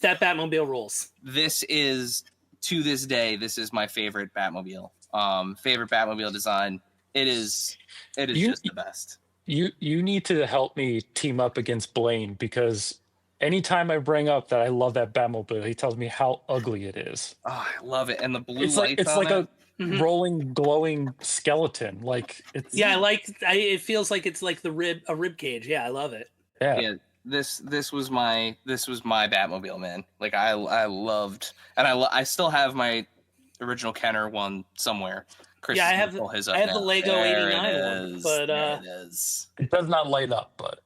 Speaker 3: That Batmobile rules.
Speaker 2: This is, to this day, this is my favorite Batmobile. Favorite Batmobile design. It is just the best.
Speaker 4: You need to help me team up against Blaine, because anytime I bring up that I love that Batmobile, he tells me how ugly it is.
Speaker 2: Oh, I love it. And the blue
Speaker 4: it's
Speaker 2: lights
Speaker 4: like
Speaker 2: on it.
Speaker 4: a rolling, glowing skeleton. Like it's
Speaker 3: it feels like it's like a rib cage. Yeah, I love it.
Speaker 2: Yeah. This was my Batmobile, man. Like I loved, and I still have my original Kenner one somewhere. Chris,
Speaker 3: I have the Lego
Speaker 2: there
Speaker 3: 89 one, but
Speaker 2: there it is.
Speaker 4: It does not light up, but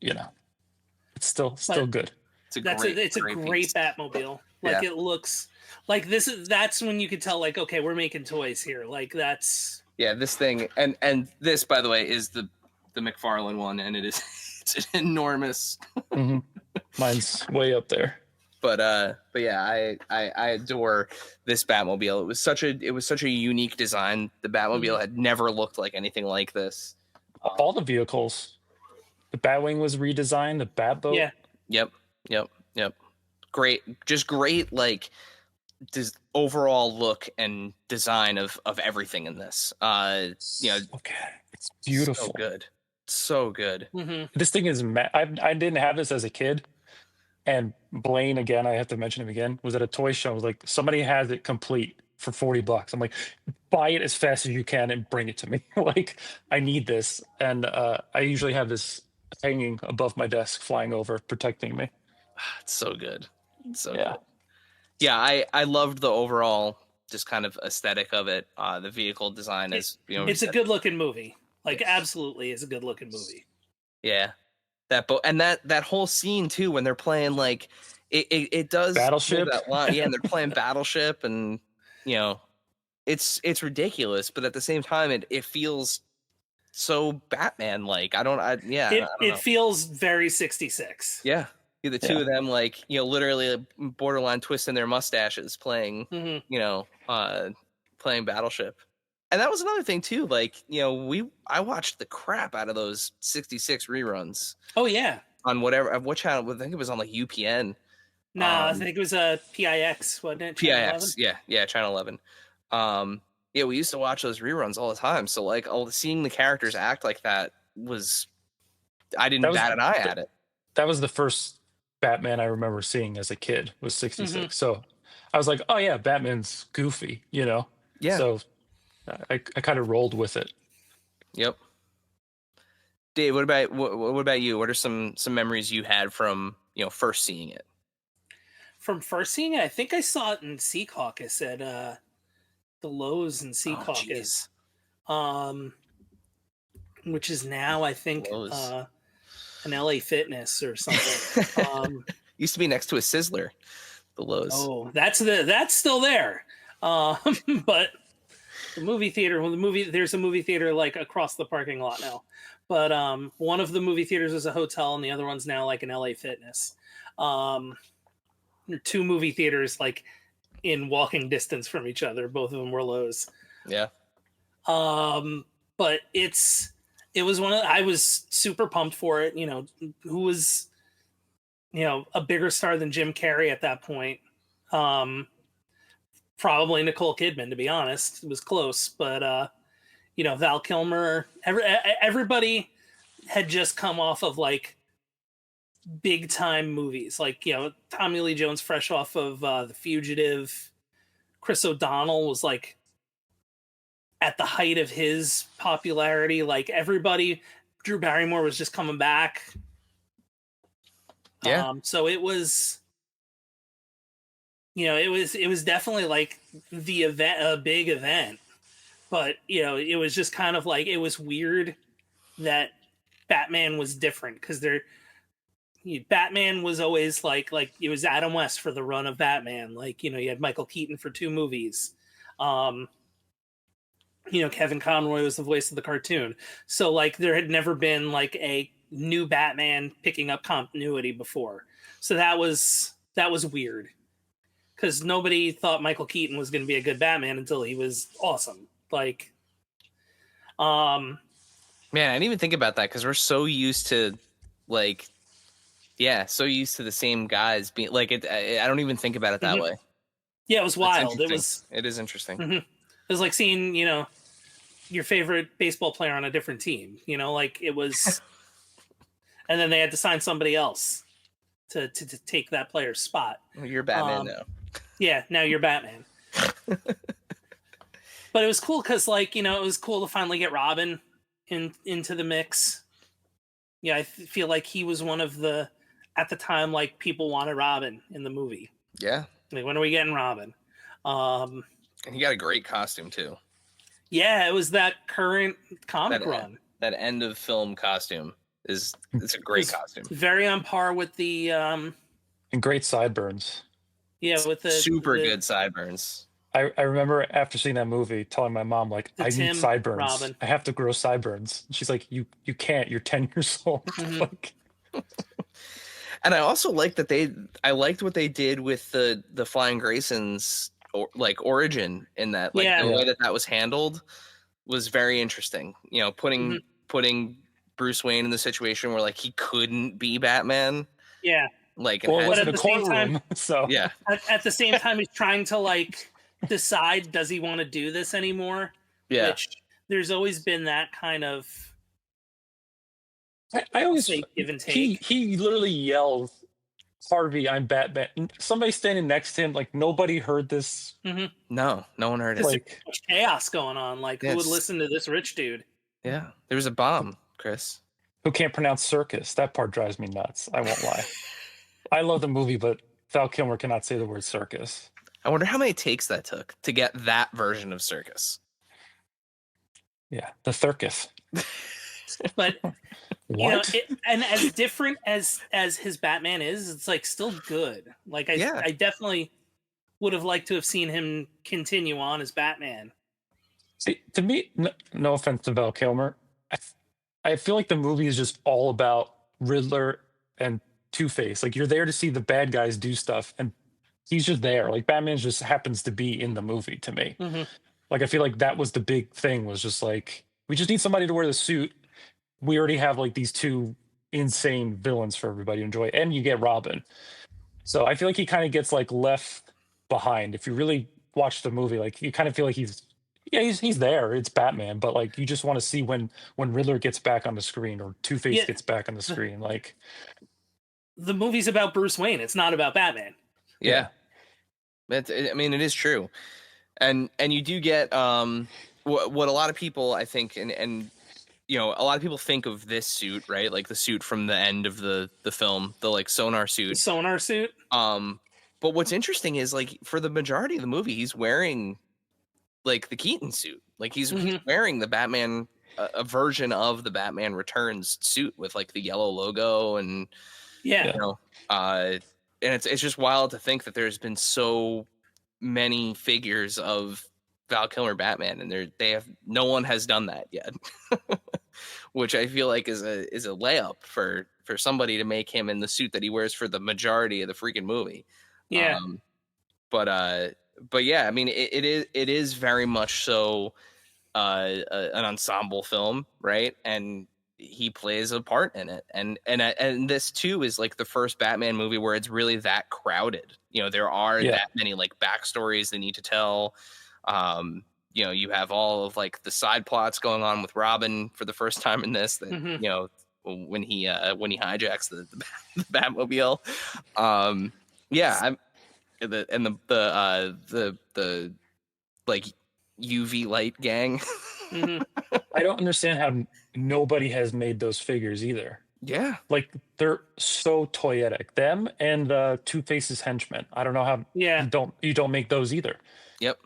Speaker 4: it's still good.
Speaker 3: It's a great Batmobile. Like it looks like that's when you could tell, like, okay, we're making toys here. Like that's
Speaker 2: this thing, and this, by the way, is the McFarlane one, and it is it's enormous.
Speaker 4: Mm-hmm. Mine's way up there.
Speaker 2: But yeah, I adore this Batmobile. It was such a unique design. The Batmobile had never looked like anything like this.
Speaker 4: All the vehicles, the Batwing was redesigned. The Batboat.
Speaker 2: Yeah. Yep. Great, like overall look and design of everything in this.
Speaker 4: Okay, it's beautiful.
Speaker 2: So good.
Speaker 3: Mm-hmm.
Speaker 4: This thing is I didn't have this as a kid, and Blaine, again, I have to mention him again, was at a toy show. Like, somebody has it complete for $40. I'm like, buy it as fast as you can and bring it to me. Like, I need this. And I usually have this hanging above my desk, flying over, protecting me.
Speaker 2: It's so good. Good. Yeah, I loved the overall just kind of aesthetic of it. The vehicle design is,
Speaker 3: it's a good looking movie. Like, absolutely is a good looking movie.
Speaker 2: Yeah. That whole scene too, when they're playing, like, it does
Speaker 4: Battleship.
Speaker 2: That line. Yeah, and they're playing Battleship, and it's ridiculous, but at the same time it feels so Batman like.
Speaker 3: It feels very 66.
Speaker 2: Yeah. The two of them, like, literally borderline twisting their mustaches playing, playing Battleship. And that was another thing too. Like, I watched the crap out of those 66 reruns.
Speaker 3: Oh yeah.
Speaker 2: On what channel? I think it was on like UPN.
Speaker 3: No, I think it was a PIX, wasn't it?
Speaker 2: PIX, yeah, Channel 11. Yeah, we used to watch those reruns all the time. So, like, seeing the characters act like that I didn't bat an eye at it.
Speaker 4: That was the first Batman I remember seeing as a kid, was 66. Mm-hmm. So I was like, oh yeah, Batman's goofy, Yeah. So I kind of rolled with it.
Speaker 2: Yep. Dave, what about you? What are some memories you had from first seeing it?
Speaker 3: From first seeing it, I think I saw it in Sea Caucus at the Lowe's in Sea Caucus, which is now, I think, an LA Fitness or something.
Speaker 2: Used to be next to a Sizzler, the Lowe's.
Speaker 3: Oh, that's still there. But the movie theater, there's a movie theater like across the parking lot now. But one of the movie theaters is a hotel, and the other one's now like an LA Fitness. Two movie theaters like in walking distance from each other. Both of them were Lowe's.
Speaker 2: Yeah.
Speaker 3: But it was I was super pumped for it. Who was, a bigger star than Jim Carrey at that point? Probably Nicole Kidman, to be honest. It was close, but Val Kilmer, everybody had just come off of like big time movies, like Tommy Lee Jones, fresh off of The Fugitive. Chris O'Donnell was like at the height of his popularity. Like, everybody, Drew Barrymore was just coming back.
Speaker 2: Yeah.
Speaker 3: So it was, it was definitely like the event, a big event. But it was just kind of like, it was weird that Batman was different, because Batman was always like it was Adam West for the run of Batman. Like, you had Michael Keaton for 2 movies. Kevin Conroy was the voice of the cartoon. So like, there had never been like a new Batman picking up continuity before. So that was weird, because nobody thought Michael Keaton was going to be a good Batman until he was awesome. Like,
Speaker 2: man, I didn't even think about that, because we're so used to like, so used to the same guys being like it. I don't even think about it that way.
Speaker 3: Yeah, it was wild.
Speaker 2: It is interesting.
Speaker 3: Mm-hmm. It was like seeing, your favorite baseball player on a different team, like it was, and then they had to sign somebody else to take that player's spot.
Speaker 2: Well, you're Batman now.
Speaker 3: Yeah, now you're Batman. But it was cool because, like, it was cool to finally get Robin into the mix. Yeah, I feel like he was one of the, at the time, like, people wanted Robin in the movie.
Speaker 2: Yeah.
Speaker 3: Like, when are we getting Robin?
Speaker 2: And he got a great costume too.
Speaker 3: Yeah, it was that current comic run.
Speaker 2: That end of film costume it's a great costume.
Speaker 3: Very on par with the
Speaker 4: and great sideburns.
Speaker 3: Yeah, with the
Speaker 2: super good sideburns.
Speaker 4: I remember after seeing that movie telling my mom, like, I need sideburns. Robin. I have to grow sideburns. She's like, you can't. You're 10 years old.
Speaker 3: Mm-hmm.
Speaker 4: Like,
Speaker 2: and I also liked I liked what they did with the Flying Grayson's origin in that. Like, the way that was handled was very interesting. Putting Bruce Wayne in the situation where like he couldn't be Batman.
Speaker 3: Yeah.
Speaker 2: Like,
Speaker 4: well, it
Speaker 2: has,
Speaker 4: was
Speaker 3: But
Speaker 4: in
Speaker 3: at
Speaker 4: a
Speaker 3: the same
Speaker 4: courtroom,
Speaker 3: time,
Speaker 4: so
Speaker 2: yeah,
Speaker 3: at the same time, he's trying to like decide, does he want to do this anymore?
Speaker 2: yeah,
Speaker 3: Which there's always been that kind of,
Speaker 4: I
Speaker 3: I'll
Speaker 4: always
Speaker 3: say, give and
Speaker 4: he
Speaker 3: take.
Speaker 4: he literally yells, "Harvey, I'm Batman." Somebody standing next to him, like nobody heard this.
Speaker 3: Mm-hmm.
Speaker 2: no one heard it.
Speaker 3: There's
Speaker 4: Like,
Speaker 3: so much chaos going on. Like, who would
Speaker 2: Yes.
Speaker 3: listen to this rich dude?
Speaker 2: Yeah, there was a bomb, Chris.
Speaker 4: who can't pronounce circus? That part drives me nuts. I won't lie. I love the movie, but Val Kilmer cannot say the word circus.
Speaker 2: I wonder how many takes that took to get that version of circus.
Speaker 4: Yeah, the circus.
Speaker 3: But
Speaker 4: What?
Speaker 3: and as different as his Batman is, it's like still good. Like I definitely would have liked to have seen him continue on as Batman.
Speaker 4: See, to me, no offense to Val Kilmer, I feel like the movie is just all about Riddler and Two-Face. Like you're there to see the bad guys do stuff, and he's just there. Like Batman just happens to be in the movie to me.
Speaker 3: Mm-hmm.
Speaker 4: Like I feel like that was the big thing, was just like, we just need somebody to wear the suit. We already have like these two insane villains for everybody to enjoy, and you get Robin. So I feel like he kind of gets like left behind. If you really watch the movie, like you kind of feel like he's there. It's Batman, but like you just want to see when Riddler gets back on the screen or Two-Face gets back on the screen. Like
Speaker 3: the movie's about Bruce Wayne. It's not about Batman.
Speaker 2: Yeah. I mean, it is true. And you do get what a lot of people, I think, and you know, a lot of people think of this suit, right? Like the suit from the end of the film, the like sonar suit.
Speaker 3: The sonar suit.
Speaker 2: But what's interesting is like for the majority of the movie, he's wearing like the Keaton suit. Like he's wearing the Batman, a version of the Batman Returns suit with like the yellow logo and you know, and it's just wild to think that there's been so many figures of Val Kilmer Batman, and no one has done that yet, which I feel like is a layup for somebody to make him in the suit that he wears for the majority of the freaking movie.
Speaker 3: Yeah.
Speaker 2: But yeah, I mean, it is very much so an ensemble film, right? And he plays a part in it, and this too is like the first Batman movie where it's really that crowded. You know, there are that many like backstories they need to tell. You know, you have all of like the side plots going on with Robin for the first time in this. That you know, when he hijacks the Batmobile. The like UV light gang.
Speaker 4: I don't understand how nobody has made those figures either.
Speaker 2: Yeah,
Speaker 4: like they're so toyetic. Them and Two-Face's henchmen. I don't know how you don't make those either.
Speaker 2: Yep.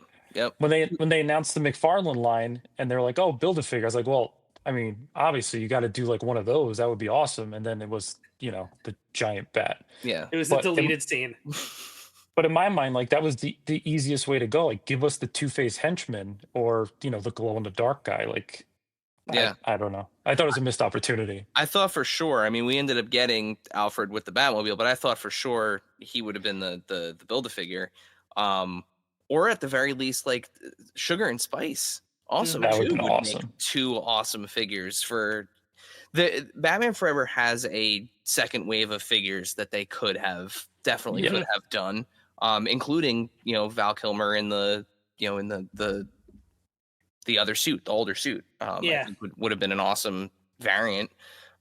Speaker 4: When they announced the McFarlane line and they're like, "Oh, build a figure," I was like, "Well, I mean, obviously you got to do like one of those. That would be awesome." And then it was, you know, the giant bat.
Speaker 2: Yeah,
Speaker 3: it was a deleted scene.
Speaker 4: But in my mind, like that was the easiest way to go. Like, give us the Two-Face henchman, or you know, the glow in the dark guy. Like, I don't know. I thought it was a missed opportunity.
Speaker 2: I thought for sure. I mean, we ended up getting Alfred with the Batmobile, but I thought for sure he would have been the Build-A-Figure, or at the very least, like Sugar and Spice. Also,
Speaker 4: that would
Speaker 2: would
Speaker 4: awesome.
Speaker 2: Make two awesome figures for the Batman Forever has a second wave of figures that they could have could have done, including, you know, Val Kilmer in the other suit, the older suit. I think would have been an awesome variant.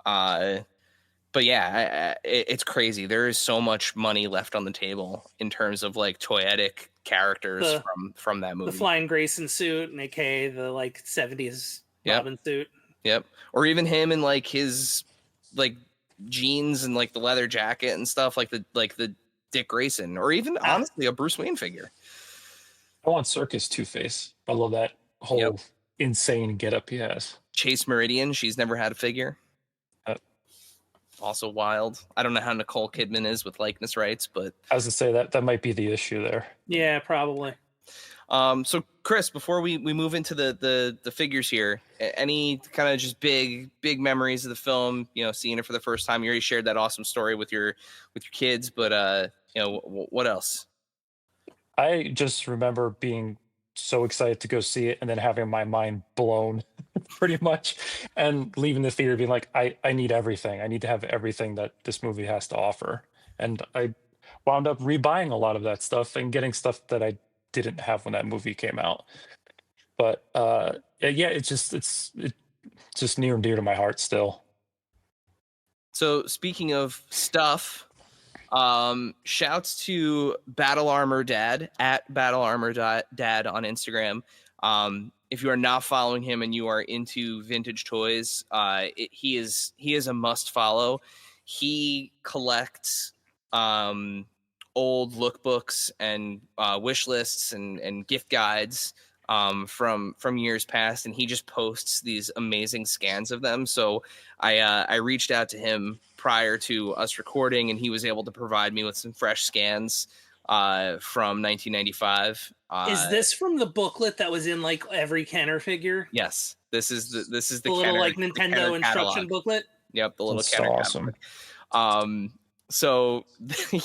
Speaker 2: But yeah, it's crazy. There is so much money left on the table in terms of like toyetic characters from that movie.
Speaker 3: The Flying Grayson suit, and aka the like 70s Robin suit.
Speaker 2: Yep. Or even him in like his like jeans and like the leather jacket and stuff, like the Dick Grayson, or even honestly a Bruce Wayne figure.
Speaker 4: I want Circus Two-Face. I love that whole insane getup he has.
Speaker 2: Chase Meridian, she's never had a figure. Also wild. I don't know how Nicole Kidman is with likeness rights, but
Speaker 4: I was to say that might be the issue there.
Speaker 3: Yeah, probably.
Speaker 2: So Chris, before we move into the figures here, any kind of just big memories of the film, you know, seeing it for the first time? You already shared that awesome story with your kids, but you know, what else?
Speaker 4: I just remember being so excited to go see it and then having my mind blown pretty much, and leaving the theater being like, I need everything. I need to have everything that this movie has to offer. and I wound up rebuying a lot of that stuff and getting stuff that I didn't have when that movie came out. But yeah, it's just near and dear to my heart still.
Speaker 2: So speaking of stuff, shouts to Battle Armor Dad at Battle Armor Dad on Instagram. If you are not following him and you are into vintage toys, he is a must follow. He collects old lookbooks and wish lists and gift guides from years past, and he just posts these amazing scans of them. So I reached out to him prior to us recording, and he was able to provide me with some fresh scans from 1995.
Speaker 3: Is this from the booklet that was in like every Kenner figure?
Speaker 2: Yes, this is the
Speaker 3: little
Speaker 2: Kenner,
Speaker 3: like Nintendo
Speaker 2: Kenner
Speaker 3: instruction
Speaker 2: catalog.
Speaker 3: booklet.
Speaker 2: Yep, the little
Speaker 4: That's
Speaker 2: Kenner
Speaker 4: awesome.
Speaker 2: catalog. So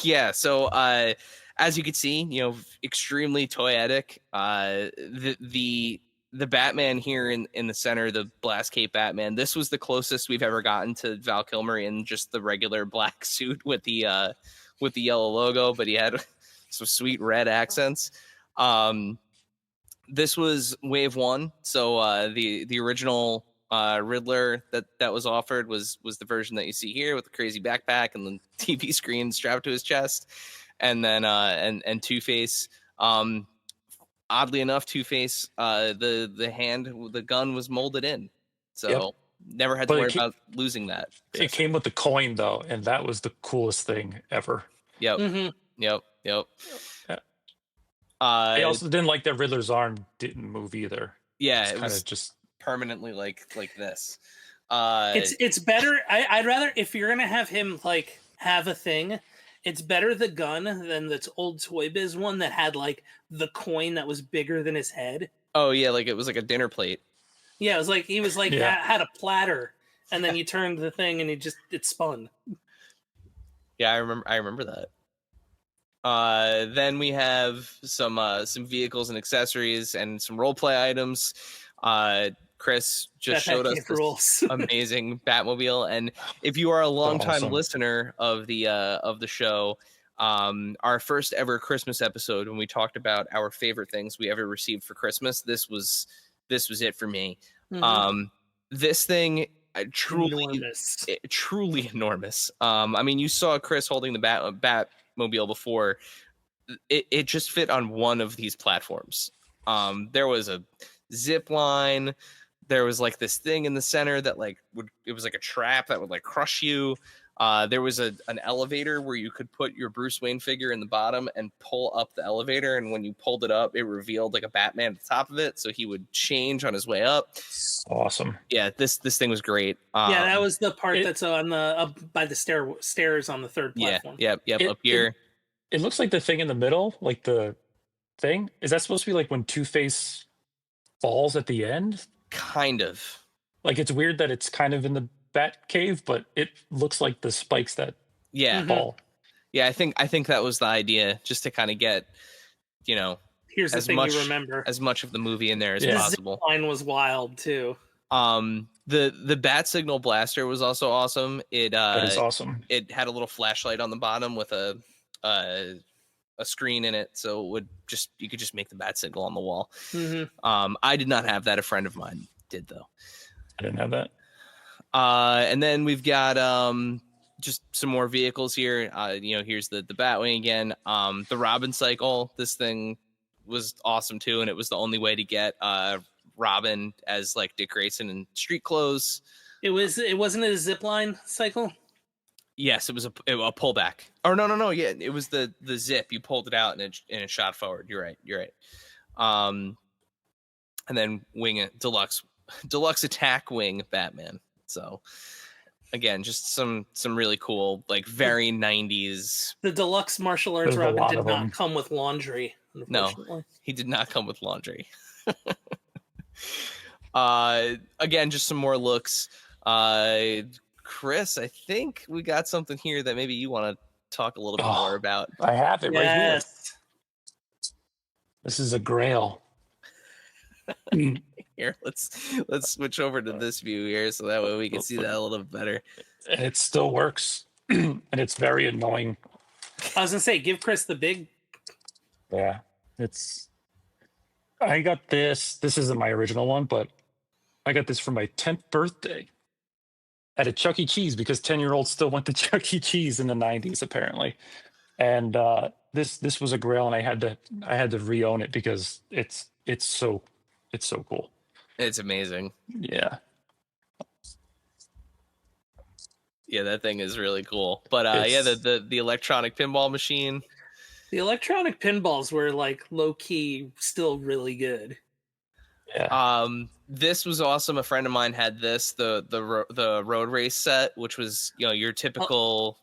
Speaker 2: yeah, so as you can see, extremely toyetic. The Batman here in the center, the Blast Cape Batman, this was the closest we've ever gotten to Val Kilmer in just the regular black suit with the yellow logo, but he had some sweet red accents. This was wave 1, so the original Riddler that was offered was the version that you see here with the crazy backpack and the TV screen strapped to his chest, and then and Two-Face. Oddly enough, Two-Face, the gun was molded in, so never had to worry about losing that.
Speaker 4: It came with the coin though, and that was the coolest thing ever.
Speaker 2: Yep.
Speaker 3: Mm-hmm.
Speaker 2: Yep.
Speaker 4: I also didn't like that Riddler's arm didn't move either.
Speaker 2: Yeah,
Speaker 4: it
Speaker 2: was
Speaker 4: kind of just
Speaker 2: permanently like this.
Speaker 3: It's better. I'd rather, if you're gonna have him like have a thing, it's better the gun than this old Toy Biz one that had like the coin that was bigger than his head.
Speaker 2: Oh yeah, like it was like a dinner plate.
Speaker 3: Yeah, it was like he was like had a platter, and then you turned the thing and it spun.
Speaker 2: Yeah, I remember that. Then we have some vehicles and accessories and some role play items. Chris just showed us this amazing Batmobile, and if you are a longtime listener of the show, our first ever Christmas episode when we talked about our favorite things we ever received for Christmas, this was it for me. Mm-hmm. This thing truly enormous. I mean, you saw Chris holding the Batmobile before. It just fit on one of these platforms. There was a zip line. There was like this thing in the center that it was like a trap that would like crush you. There was an elevator where you could put your Bruce Wayne figure in the bottom and pull up the elevator, and when you pulled it up, it revealed like a Batman at the top of it, so he would change on his way up.
Speaker 4: Awesome.
Speaker 2: Yeah, this thing was great.
Speaker 3: Yeah, that was the part that's on the up by the stairs on the third platform.
Speaker 2: Yep, up here.
Speaker 4: It looks like the thing in the middle, like the thing. Is that supposed to be like when Two-Face falls at the end?
Speaker 2: Kind of.
Speaker 4: Like it's weird that it's kind of in the Bat Cave, but it looks like the spikes that fall.
Speaker 2: Yeah, I think that was the idea, just to kind of get,
Speaker 3: here's the thing you remember,
Speaker 2: as much of the movie in there as possible.
Speaker 3: The line was wild too.
Speaker 2: The Bat Signal blaster was also awesome.
Speaker 4: That is awesome.
Speaker 2: It had a little flashlight on the bottom with a screen in it, so you could just make the Bat Signal on the wall. Mm-hmm. I did not have that. A friend of mine did though.
Speaker 4: I didn't have that.
Speaker 2: And then we've got just some more vehicles here. Here's the Batwing again. The Robin cycle. This thing was awesome too, and it was the only way to get Robin as like Dick Grayson in street clothes.
Speaker 3: It wasn't a zipline cycle.
Speaker 2: Yes, it was a pullback. Or no. Yeah, it was the zip. You pulled it out and it shot forward. You're right. And then deluxe attack wing Batman. So again, just some really cool, like very 90s.
Speaker 3: The deluxe martial arts Robin did not come with laundry.
Speaker 2: No, he did not come with laundry. Again, just some more looks. Chris, I think we got something here that maybe you want to talk a little bit more about.
Speaker 4: I have it right here. This is a grail.
Speaker 2: Here, let's switch over to this view here, so that way we can see that a little bit better.
Speaker 4: And it still works, and it's very annoying
Speaker 3: I was gonna say, give Chris the big.
Speaker 4: Yeah, I got this. This isn't my original one, but I got this for my 10th birthday at a Chuck E. Cheese because 10-year-olds still went to Chuck E. Cheese in the 90s apparently. And this was a grail, and I had to re-own it because it's so cool.
Speaker 2: It's amazing.
Speaker 4: Yeah.
Speaker 2: Yeah, that thing is really cool. But the electronic pinball machine.
Speaker 3: The electronic pinballs were like low key still really good.
Speaker 4: Yeah.
Speaker 2: This was awesome. A friend of mine had this, the road race set, which was, you know, your typical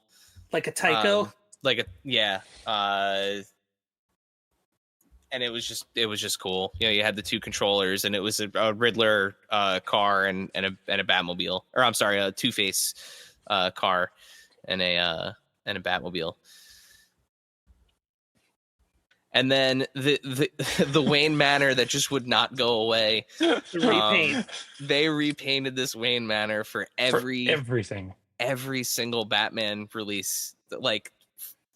Speaker 3: like a Tycho.
Speaker 2: And it was just cool. You know, you had the two controllers, and it was a Riddler car and a Batmobile, or I'm sorry, a Two-Face car and a Batmobile. And then the Wayne Manor that just would not go away. They repainted this Wayne Manor for
Speaker 4: everything,
Speaker 2: every single Batman release, like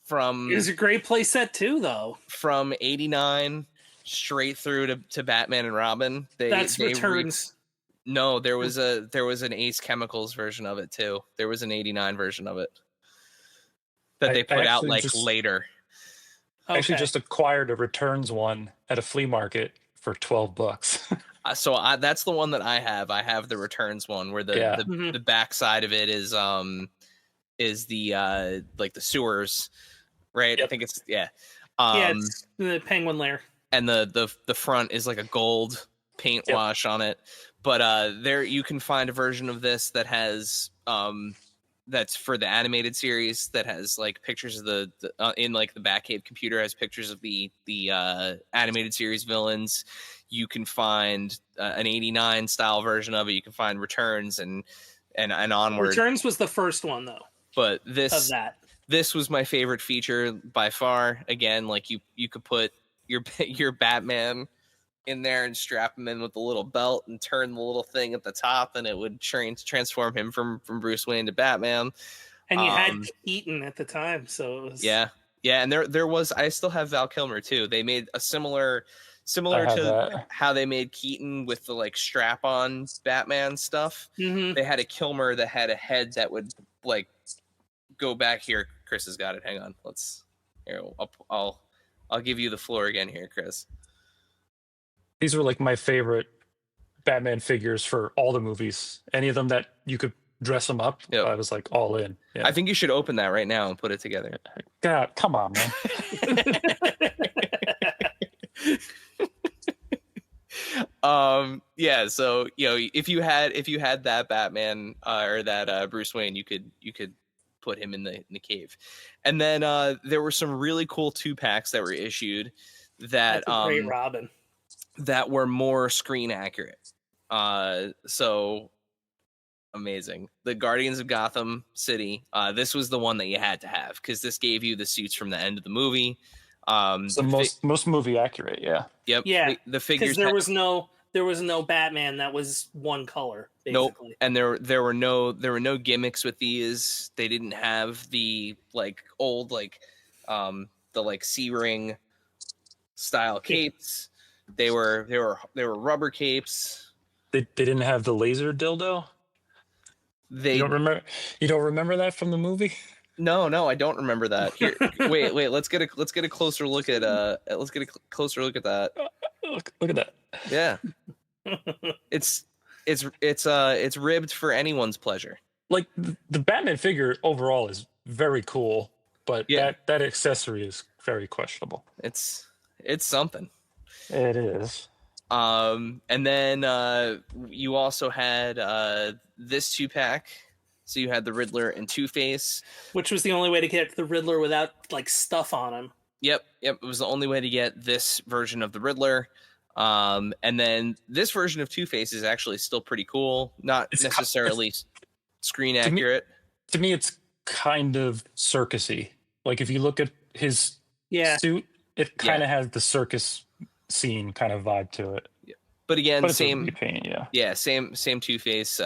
Speaker 2: from.
Speaker 3: It was a great play set too, though.
Speaker 2: From '89 straight through to Batman and Robin.
Speaker 3: That's Returns.
Speaker 2: No, there was an Ace Chemicals version of it too. There was an '89 version of it that they put out later.
Speaker 4: I actually just acquired a Returns one at a flea market for $12.
Speaker 2: So that's the one that I have. I have the Returns one where the back side of it is the like the sewers, right?
Speaker 3: Yep.
Speaker 2: I think it's
Speaker 3: it's the Penguin Lair, and
Speaker 2: the front is like a gold paint wash on it. But there you can find a version of this that has that's for the animated series, that has like pictures of the in like the Batcave computer has pictures of the animated series villains. You can find an '89 style version of it. You can find Returns and onward.
Speaker 3: Returns was the first one though.
Speaker 2: But this was my favorite feature by far. Again, like you could put your Batman in there and strap him in with a little belt and turn the little thing at the top, and it would transform him from Bruce Wayne to Batman.
Speaker 3: And you had Keaton at the time, so it was
Speaker 2: and there was, I still have Val Kilmer too. They made a similar to how they made Keaton with the like strap on Batman stuff.
Speaker 3: Mm-hmm.
Speaker 2: They had a Kilmer that had a head that would like go back here. Chris has got it. Hang on. I'll give you the floor again here, Chris.
Speaker 4: These were like my favorite Batman figures for all the movies. Any of them that you could dress them up, I was like all in. Yeah.
Speaker 2: I think you should open that right now and put it together.
Speaker 4: God, come on, man.
Speaker 2: So you know, if you had that Batman or that Bruce Wayne, you could put him in the cave. And then there were some really cool 2-packs that were issued that
Speaker 3: great Robin.
Speaker 2: That were more screen accurate. So amazing. The Guardians of Gotham City. This was the one that you had to have because this gave you the suits from the end of the movie.
Speaker 4: Most movie accurate, yeah.
Speaker 2: Yep.
Speaker 3: Yeah.
Speaker 2: The figures.
Speaker 3: There was no Batman that was one color. Basically.
Speaker 2: Nope. And there were no gimmicks with these. They didn't have the like old like the like C-ring style capes. They were rubber capes.
Speaker 4: They didn't have the laser dildo. You don't remember that from the movie?
Speaker 2: No, I don't remember that. Here, wait. Let's get a closer look at that.
Speaker 4: Look at that.
Speaker 2: Yeah, it's ribbed for anyone's pleasure.
Speaker 4: Like the Batman figure overall is very cool, but that accessory is very questionable.
Speaker 2: It's something.
Speaker 4: It is.
Speaker 2: And then you also had this 2-pack. So you had the Riddler and Two-Face,
Speaker 3: which was the only way to get the Riddler without like stuff on him.
Speaker 2: Yep. It was the only way to get this version of the Riddler. And then this version of Two-Face is actually still pretty cool. Not necessarily screen accurate.
Speaker 4: To me, it's kind of circusy. Like if you look at his suit, it kind of has the circus scene kind of vibe to it.
Speaker 2: Yeah. But again, same
Speaker 4: same Two-Face.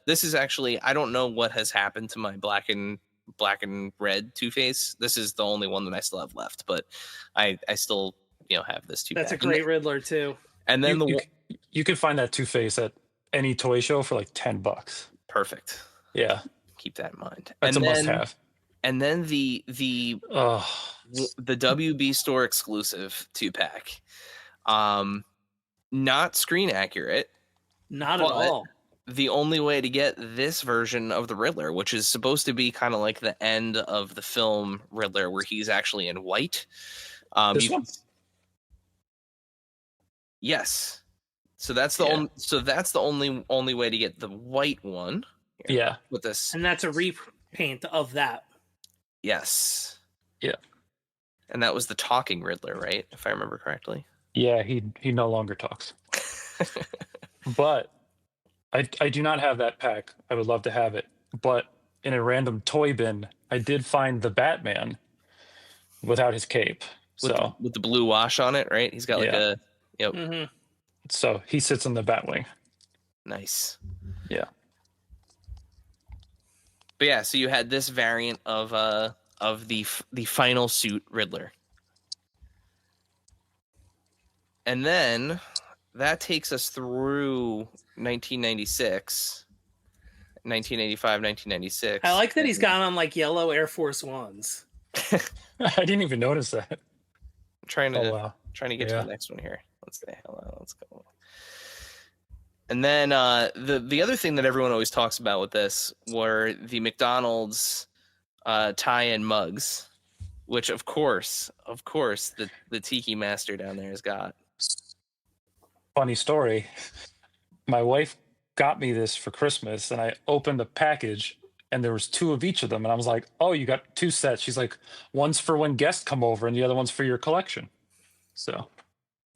Speaker 2: This is actually, I don't know what has happened to my black and black and red Two-Face. This is the only one that I still have left, but I still have this two-pack.
Speaker 3: That's a great Riddler too.
Speaker 2: And then
Speaker 4: you can find that Two-Face at any toy show for like $10.
Speaker 2: Perfect.
Speaker 4: Yeah,
Speaker 2: keep that in mind.
Speaker 4: That's a must-have.
Speaker 2: And then the WB store exclusive 2-pack, not screen accurate,
Speaker 3: not at all.
Speaker 2: The only way to get this version of the Riddler, which is supposed to be kind of like the end of the film Riddler, where he's actually in white.
Speaker 4: This one?
Speaker 2: Yes. So that's the only way to get the white one. Here,
Speaker 4: yeah.
Speaker 2: With this,
Speaker 3: and that's a repaint of that.
Speaker 2: Yes.
Speaker 4: Yeah.
Speaker 2: And that was the talking Riddler, right? If I remember correctly.
Speaker 4: Yeah, he no longer talks. But I do not have that pack. I would love to have it. But in a random toy bin, I did find the Batman without his cape.
Speaker 2: With the blue wash on it, right? He's got like a yep.
Speaker 3: Mm-hmm.
Speaker 4: So he sits on the Batwing.
Speaker 2: Nice.
Speaker 4: Yeah.
Speaker 2: But yeah, so you had this variant of the final suit Riddler. And then that takes us through 1996, 1985, 1996.
Speaker 3: I like that he's got on like yellow Air Force Ones.
Speaker 4: I didn't even notice that.
Speaker 2: I'm trying to get to the next one here. Let's say hello. Let's go. And then the other thing that everyone always talks about with this were the McDonald's tie-in mugs, which of course, the Tiki Master down there has got.
Speaker 4: Funny story. My wife got me this for Christmas, and I opened the package, and there was 2 of each of them, and I was like, "Oh, you got 2 sets." She's like, "One's for when guests come over, and the other one's for your collection." So,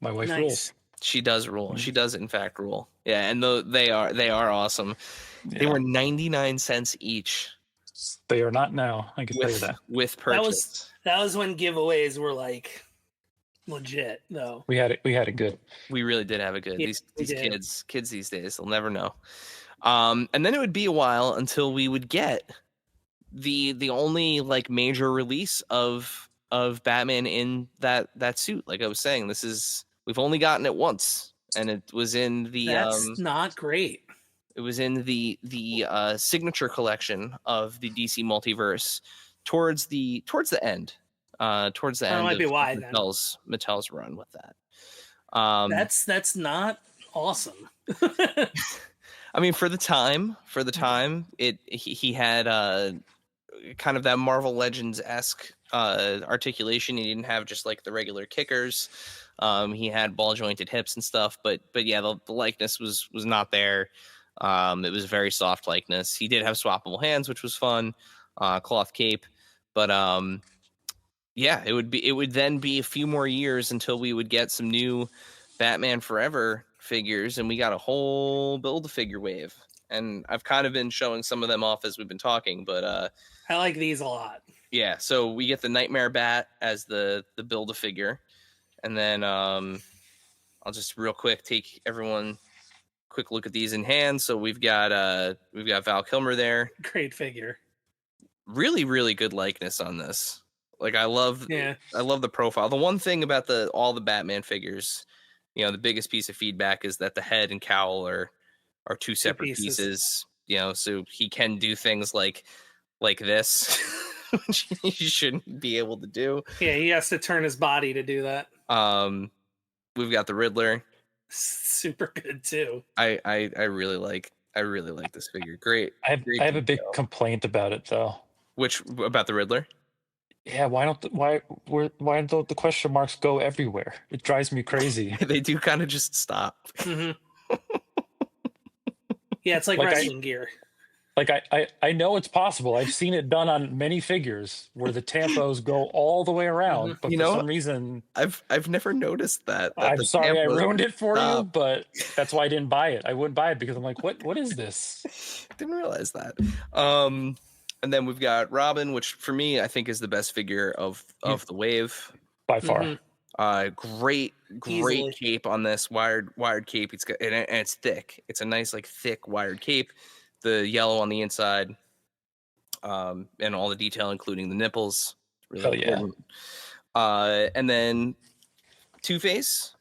Speaker 4: my wife rules.
Speaker 2: She does rule. She does in fact rule. Yeah, and they are awesome. Yeah. They were 99 cents each.
Speaker 4: They are not now. I can tell you that.
Speaker 2: With purchase.
Speaker 3: That was when giveaways were like legit, though.
Speaker 4: We had it good.
Speaker 2: We really did have it good. Yeah, these kids these days, they'll never know. And then it would be a while until we would get the only like major release of Batman in that suit. Like I was saying, we've only gotten it once, and it was in the
Speaker 3: that's not great.
Speaker 2: It was in the signature collection of the DC multiverse towards the end. Towards the end
Speaker 3: might
Speaker 2: of
Speaker 3: be why,
Speaker 2: Mattel's run with that.
Speaker 3: That's not awesome.
Speaker 2: I mean, for the time, he had kind of that Marvel Legends-esque articulation. He didn't have just like the regular kickers. He had ball jointed hips and stuff, but yeah, the likeness was not there. It was very soft likeness. He did have swappable hands, which was fun. Cloth cape, but yeah, it would then be a few more years until we would get some new Batman Forever figures, and we got a whole Build-A-Figure wave. And I've kind of been showing some of them off as we've been talking, but
Speaker 3: I like these a lot.
Speaker 2: Yeah, so we get the Nightmare Bat as the Build-A-Figure, and then I'll just real quick take everyone quick look at these in hand. So we've got Val Kilmer there.
Speaker 3: Great figure.
Speaker 2: Really, really good likeness on this. Like I love the profile. The one thing about all the Batman figures, the biggest piece of feedback is that the head and cowl are 2 separate pieces. So he can do things like this, which he shouldn't be able to do.
Speaker 3: Yeah, he has to turn his body to do that.
Speaker 2: We've got the Riddler.
Speaker 3: Super good too.
Speaker 2: I really like this figure. Great.
Speaker 4: I have a big complaint about it though.
Speaker 2: Which about the Riddler?
Speaker 4: Yeah, why don't the question marks go everywhere? It drives me crazy.
Speaker 2: They do kind of just stop.
Speaker 3: Mm-hmm. Yeah, it's like wrestling gear.
Speaker 4: Like I know it's possible. I've seen it done on many figures where the tampos go all the way around, but for some reason
Speaker 2: I've never noticed that.
Speaker 4: I'm sorry I ruined it for you, but that's why I didn't buy it. I wouldn't buy it because I'm like, what is this?
Speaker 2: Didn't realize that. And then we've got Robin, which for me I think is the best figure of the wave
Speaker 4: by far.
Speaker 2: Great cape on this wired cape. It's got and it's thick. It's a nice like thick wired cape. The yellow on the inside. and all the detail, including the nipples. Really
Speaker 4: Hell
Speaker 2: important. And then Two-Face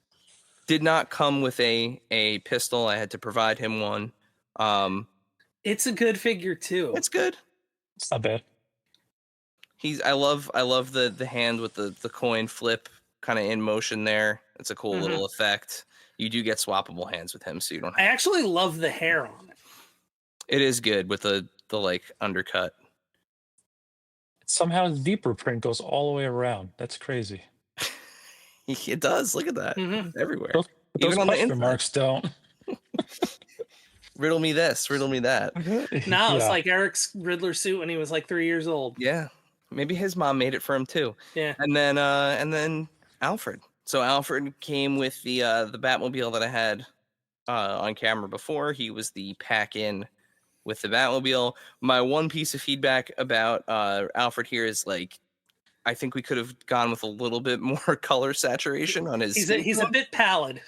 Speaker 2: did not come with a pistol. I had to provide him one.
Speaker 3: It's a good figure too.
Speaker 2: It's good.
Speaker 4: It's not bad.
Speaker 2: I love the hand with the coin flip kind of in motion there. It's a cool little effect. You do get swappable hands with him, so you don't have...
Speaker 3: I actually love the hair on it.
Speaker 2: It is good with the like undercut.
Speaker 4: Somehow the deeper print goes all the way around. That's crazy.
Speaker 2: It does. Look at that. Everywhere.
Speaker 4: But those
Speaker 2: Even on the
Speaker 4: question
Speaker 2: inside.
Speaker 4: marks don't.
Speaker 2: Riddle me this, riddle me that.
Speaker 3: No, it's like Eric's Riddler suit when he was like 3 years old.
Speaker 2: Yeah. Maybe his mom made it for him too.
Speaker 3: Yeah.
Speaker 2: And then Alfred. So Alfred came with the Batmobile that I had on camera before. He was the pack-in with the Batmobile. My one piece of feedback about Alfred here is like, I think we could have gone with a little bit more color saturation on his.
Speaker 3: He's a bit pallid.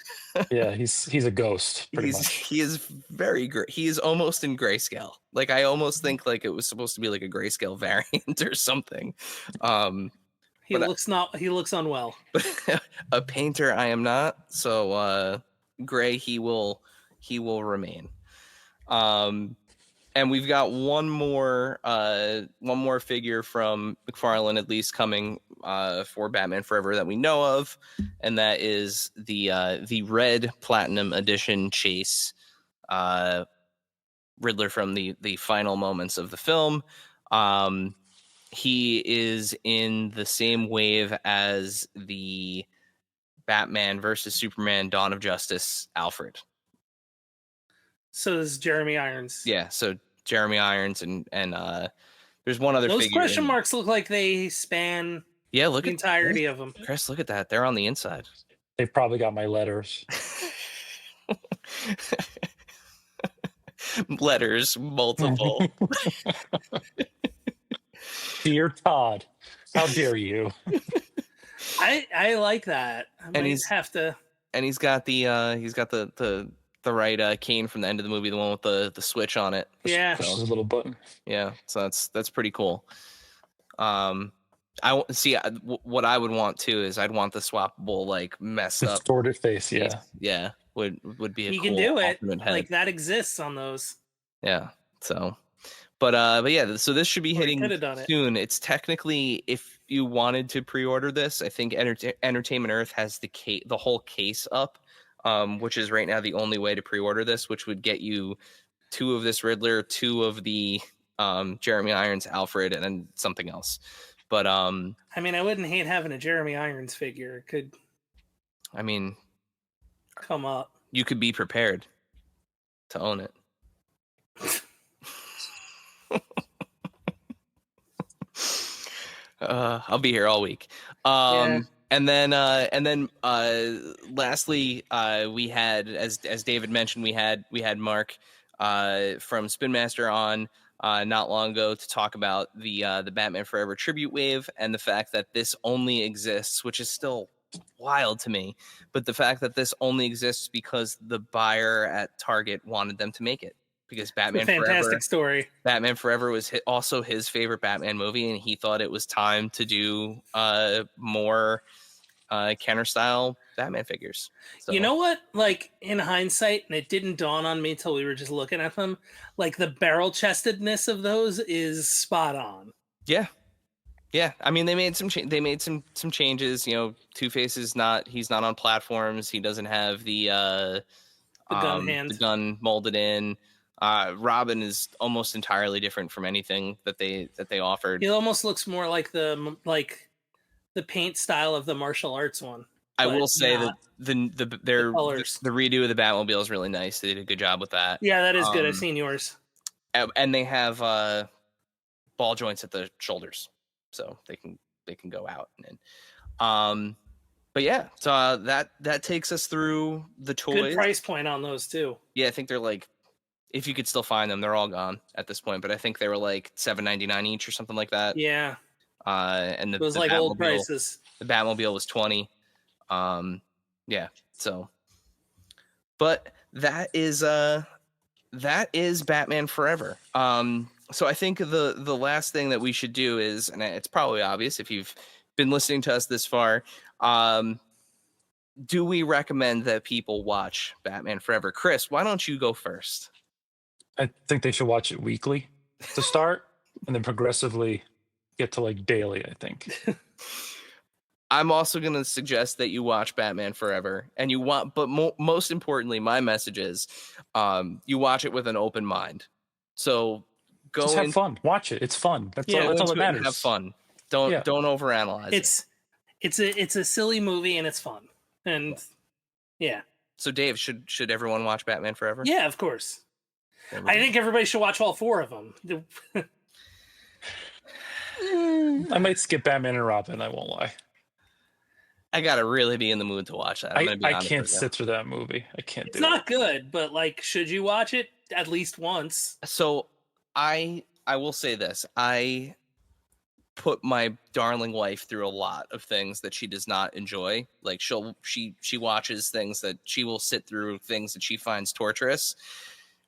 Speaker 4: Yeah, he's a ghost. Pretty much.
Speaker 2: He is very gray. He is almost in grayscale. Like I almost think like it was supposed to be like a grayscale variant or something.
Speaker 3: He looks unwell.
Speaker 2: A painter I am not. So gray he will remain. And we've got one more figure from McFarlane at least coming for Batman Forever that we know of, and that is the red Platinum Edition Chase Riddler from the final moments of the film. He is in the same wave as the Batman versus Superman Dawn of Justice Alfred.
Speaker 3: So is Jeremy Irons.
Speaker 2: Yeah, so Jeremy Irons and there's one other
Speaker 3: those
Speaker 2: figure.
Speaker 3: Those question marks look like they span
Speaker 2: look
Speaker 3: the entirety of them.
Speaker 2: Chris, look at that. They're on the inside.
Speaker 4: They've probably got my letters.
Speaker 2: Letters, multiple.
Speaker 4: Dear Todd, how dare you?
Speaker 3: I like that.
Speaker 2: And he's got the right cane from the end of the movie, the one with the switch on it.
Speaker 3: Yeah,
Speaker 4: a little button.
Speaker 2: Yeah, so that's pretty cool. I see what I would want too is I'd want the swappable like mess up
Speaker 4: distorted face.
Speaker 2: Yeah, would be a
Speaker 3: he
Speaker 2: cool
Speaker 3: can do it
Speaker 2: head.
Speaker 3: like that exists on those.
Speaker 2: Yeah, so but yeah, so this should be hitting soon. It's technically, if you wanted to pre-order this, I think Entertainment Earth has the whole case up. Which is right now the only way to pre-order this, which would get you 2 of this Riddler, 2 of the Jeremy Irons Alfred, and then something else. But I
Speaker 3: mean, I wouldn't hate having a Jeremy Irons figure. It could,
Speaker 2: I mean,
Speaker 3: come up.
Speaker 2: You could be prepared to own it. I'll be here all week.
Speaker 3: Yeah.
Speaker 2: And then lastly, we had, as David mentioned, we had Mark from Spin Master on not long ago to talk about the Batman Forever tribute wave and the fact that this only exists, which is still wild to me, but the fact that this only exists because the buyer at Target wanted them to make it. Because Batman Forever,
Speaker 3: fantastic story.
Speaker 2: Batman Forever was also his favorite Batman movie, and he thought it was time to do more Kenner style Batman figures. So.
Speaker 3: You know what? Like in hindsight, and it didn't dawn on me till we were just looking at them. Like the barrel chestedness of those is spot on.
Speaker 2: Yeah. I mean, they made some changes. You know, Two-Face he's not on platforms. He doesn't have the
Speaker 3: gun hand,
Speaker 2: the gun molded in. Robin is almost entirely different from anything that they offered.
Speaker 3: He almost looks more like the paint style of the martial arts one.
Speaker 2: I will say that the redo of the Batmobile is really nice. They did a good job with that.
Speaker 3: Yeah, that is good. I've seen yours.
Speaker 2: And they have ball joints at the shoulders, so they can go out. And but yeah, so that takes us through the toys.
Speaker 3: Good price point on those too.
Speaker 2: Yeah, I think they're like, if you could still find them, they're all gone at this point. But I think they were like $7.99 each or something like that.
Speaker 3: Yeah.
Speaker 2: And
Speaker 3: it was like old prices.
Speaker 2: The Batmobile was $20. Yeah. So, but that is Batman Forever. So I think the last thing that we should do is, and it's probably obvious if you've been listening to us this far, do we recommend that people watch Batman Forever? Chris, why don't you go first?
Speaker 4: I think they should watch it weekly to start, and then progressively get to like daily, I think.
Speaker 2: I'm also going to suggest that you watch Batman Forever, and but most importantly, my message is, you watch it with an open mind. So
Speaker 4: just have fun. Watch it. It's fun. That's all that matters.
Speaker 2: Have fun. Don't overanalyze
Speaker 3: it. It's a silly movie and it's fun. And yeah.
Speaker 2: So Dave, should everyone watch Batman Forever?
Speaker 3: Yeah, of course. I think everybody should watch all 4 of them.
Speaker 4: I might skip Batman and Robin, I won't lie.
Speaker 2: I gotta really be in the mood to watch that.
Speaker 4: I can't sit through that movie. I can't do it.
Speaker 3: It's not good, but like, should you watch it at least once?
Speaker 2: So I will say this. I put my darling wife through a lot of things that she does not enjoy. Like she watches things that she will sit through things that she finds torturous.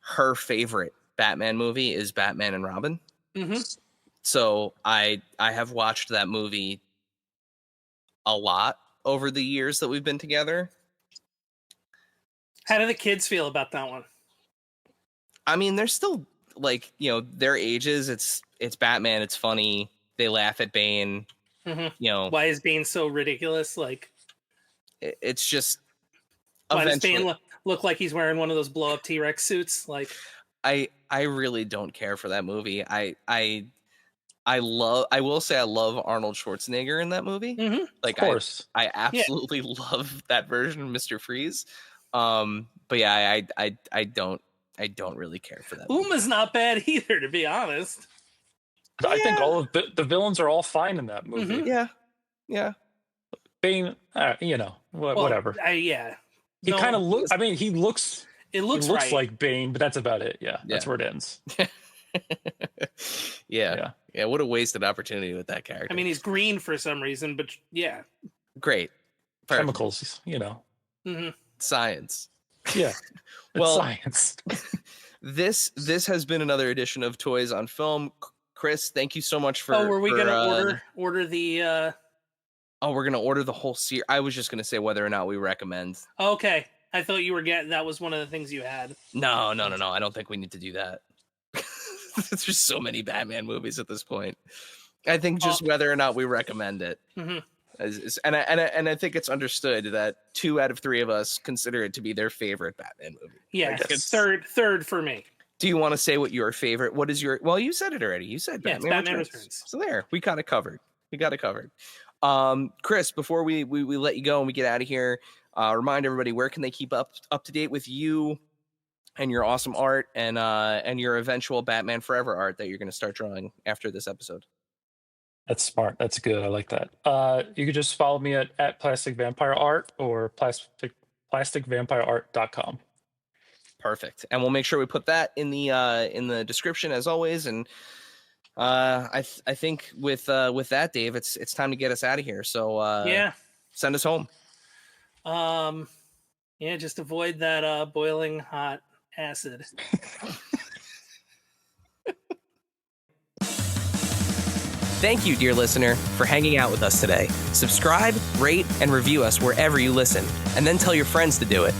Speaker 2: Her favorite Batman movie is Batman and Robin.
Speaker 3: Mm-hmm.
Speaker 2: So I have watched that movie a lot over the years that we've been together.
Speaker 3: How do the kids feel about that one?
Speaker 2: I mean, they're still like, their ages. It's Batman. It's funny. They laugh at Bane.
Speaker 3: Mm-hmm. Why is Bane so ridiculous? Like,
Speaker 2: it's just.
Speaker 3: Why does Bane look like he's wearing one of those blow up T-Rex suits? Like,
Speaker 2: I really don't care for that movie. I will say I love Arnold Schwarzenegger in that movie.
Speaker 3: Mm-hmm.
Speaker 2: Like,
Speaker 4: of course.
Speaker 2: I absolutely love that version of Mr. Freeze. But yeah, I don't really care for that.
Speaker 3: Uma's not bad either, to be honest.
Speaker 4: I think all of the villains are all fine in that movie.
Speaker 2: Mm-hmm. Yeah.
Speaker 4: Bane, whatever. He kind of looks. I mean, he looks.
Speaker 3: It looks
Speaker 4: right. Like Bane, but that's about it. Yeah, that's where it ends.
Speaker 2: Yeah. What a wasted opportunity with that character.
Speaker 3: I mean, he's green for some reason, but yeah.
Speaker 2: Great.
Speaker 4: Perfect. Chemicals,
Speaker 3: Mm-hmm.
Speaker 2: Science.
Speaker 4: Yeah. Well, science.
Speaker 2: This has been another edition of Toys on Film. Chris, thank you so much for.
Speaker 3: Oh, were we gonna order the?
Speaker 2: Oh, we're gonna order the whole series. I was just gonna say whether or not we recommend.
Speaker 3: Okay, I thought you were that was one of the things you had.
Speaker 2: No. I don't think we need to do that. There's just so many Batman movies at this point. I think just whether or not we recommend it.
Speaker 3: Mm-hmm.
Speaker 2: And I think it's understood that 2 out of 3 of us consider it to be their favorite Batman movie.
Speaker 3: Yeah, it's third for me.
Speaker 2: Do you want to say what your favorite? What is your? Well, you said it already. You said Batman Returns. So there, we got it covered. Chris, before we let you go and we get out of here, remind everybody, where can they keep up to date with you and your awesome art and your eventual Batman Forever art that you're going to start drawing after this episode?
Speaker 4: That's smart. That's good. I like that. You could just follow me at Plastic Vampire Art or plasticvampireart.com.
Speaker 2: Perfect. And we'll make sure we put that in the description as always. And I think with that, Dave, it's time to get us out of here. So send us home.
Speaker 3: Just avoid that boiling hot acid.
Speaker 2: Thank you, dear listener, for hanging out with us today. Subscribe, rate, and review us wherever you listen, and then tell your friends to do it.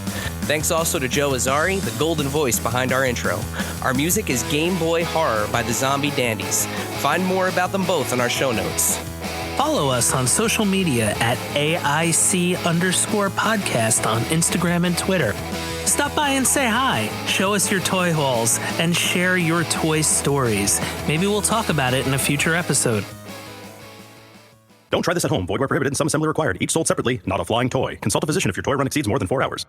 Speaker 2: Thanks also to Joe Azari, the golden voice behind our intro. Our music is Game Boy Horror by the Zombie Dandies. Find more about them both in our show notes.
Speaker 3: Follow us on social media at AIC_podcast on Instagram and Twitter. Stop by and say hi, show us your toy hauls, and share your toy stories. Maybe we'll talk about it in a future episode.
Speaker 6: Don't try this at home. Void where prohibited and some assembly required. Each sold separately, not a flying toy. Consult a physician if your toy run exceeds more than 4 hours.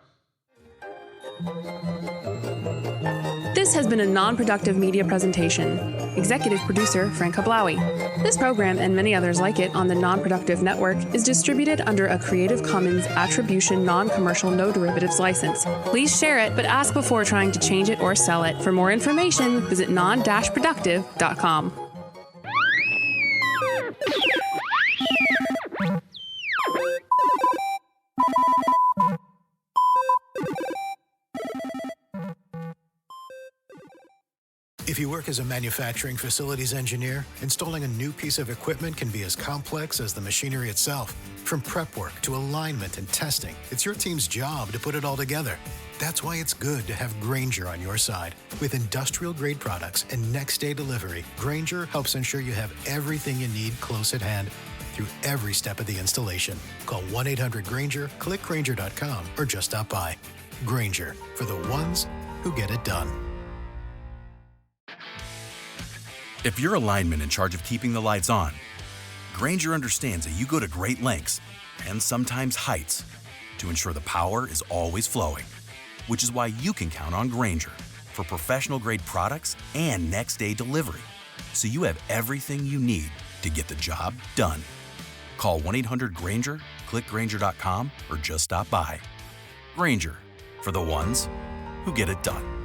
Speaker 7: This has been a non-productive media presentation. Executive producer Frank Hablawi. This program and many others like it on the Non-Productive Network is distributed under a Creative Commons Attribution Non-Commercial No Derivatives license. Please share it, but ask before trying to change it or sell it. For more information, visit non-productive.com.
Speaker 8: If you work as a manufacturing facilities engineer, installing a new piece of equipment can be as complex as the machinery itself. From prep work to alignment and testing, it's your team's job to put it all together. That's why it's good to have Grainger on your side. With industrial-grade products and next-day delivery, Grainger helps ensure you have everything you need close at hand through every step of the installation. Call 1-800-GRAINGER, click Grainger.com, or just stop by. Grainger, for the ones who get it done.
Speaker 5: If you're a lineman in charge of keeping the lights on, Grainger understands that you go to great lengths and sometimes heights to ensure the power is always flowing, which is why you can count on Grainger for professional-grade products and next-day delivery, so you have everything you need to get the job done. Call 1-800-GRAINGER, click Grainger.com, or just stop by. Grainger, for the ones who get it done.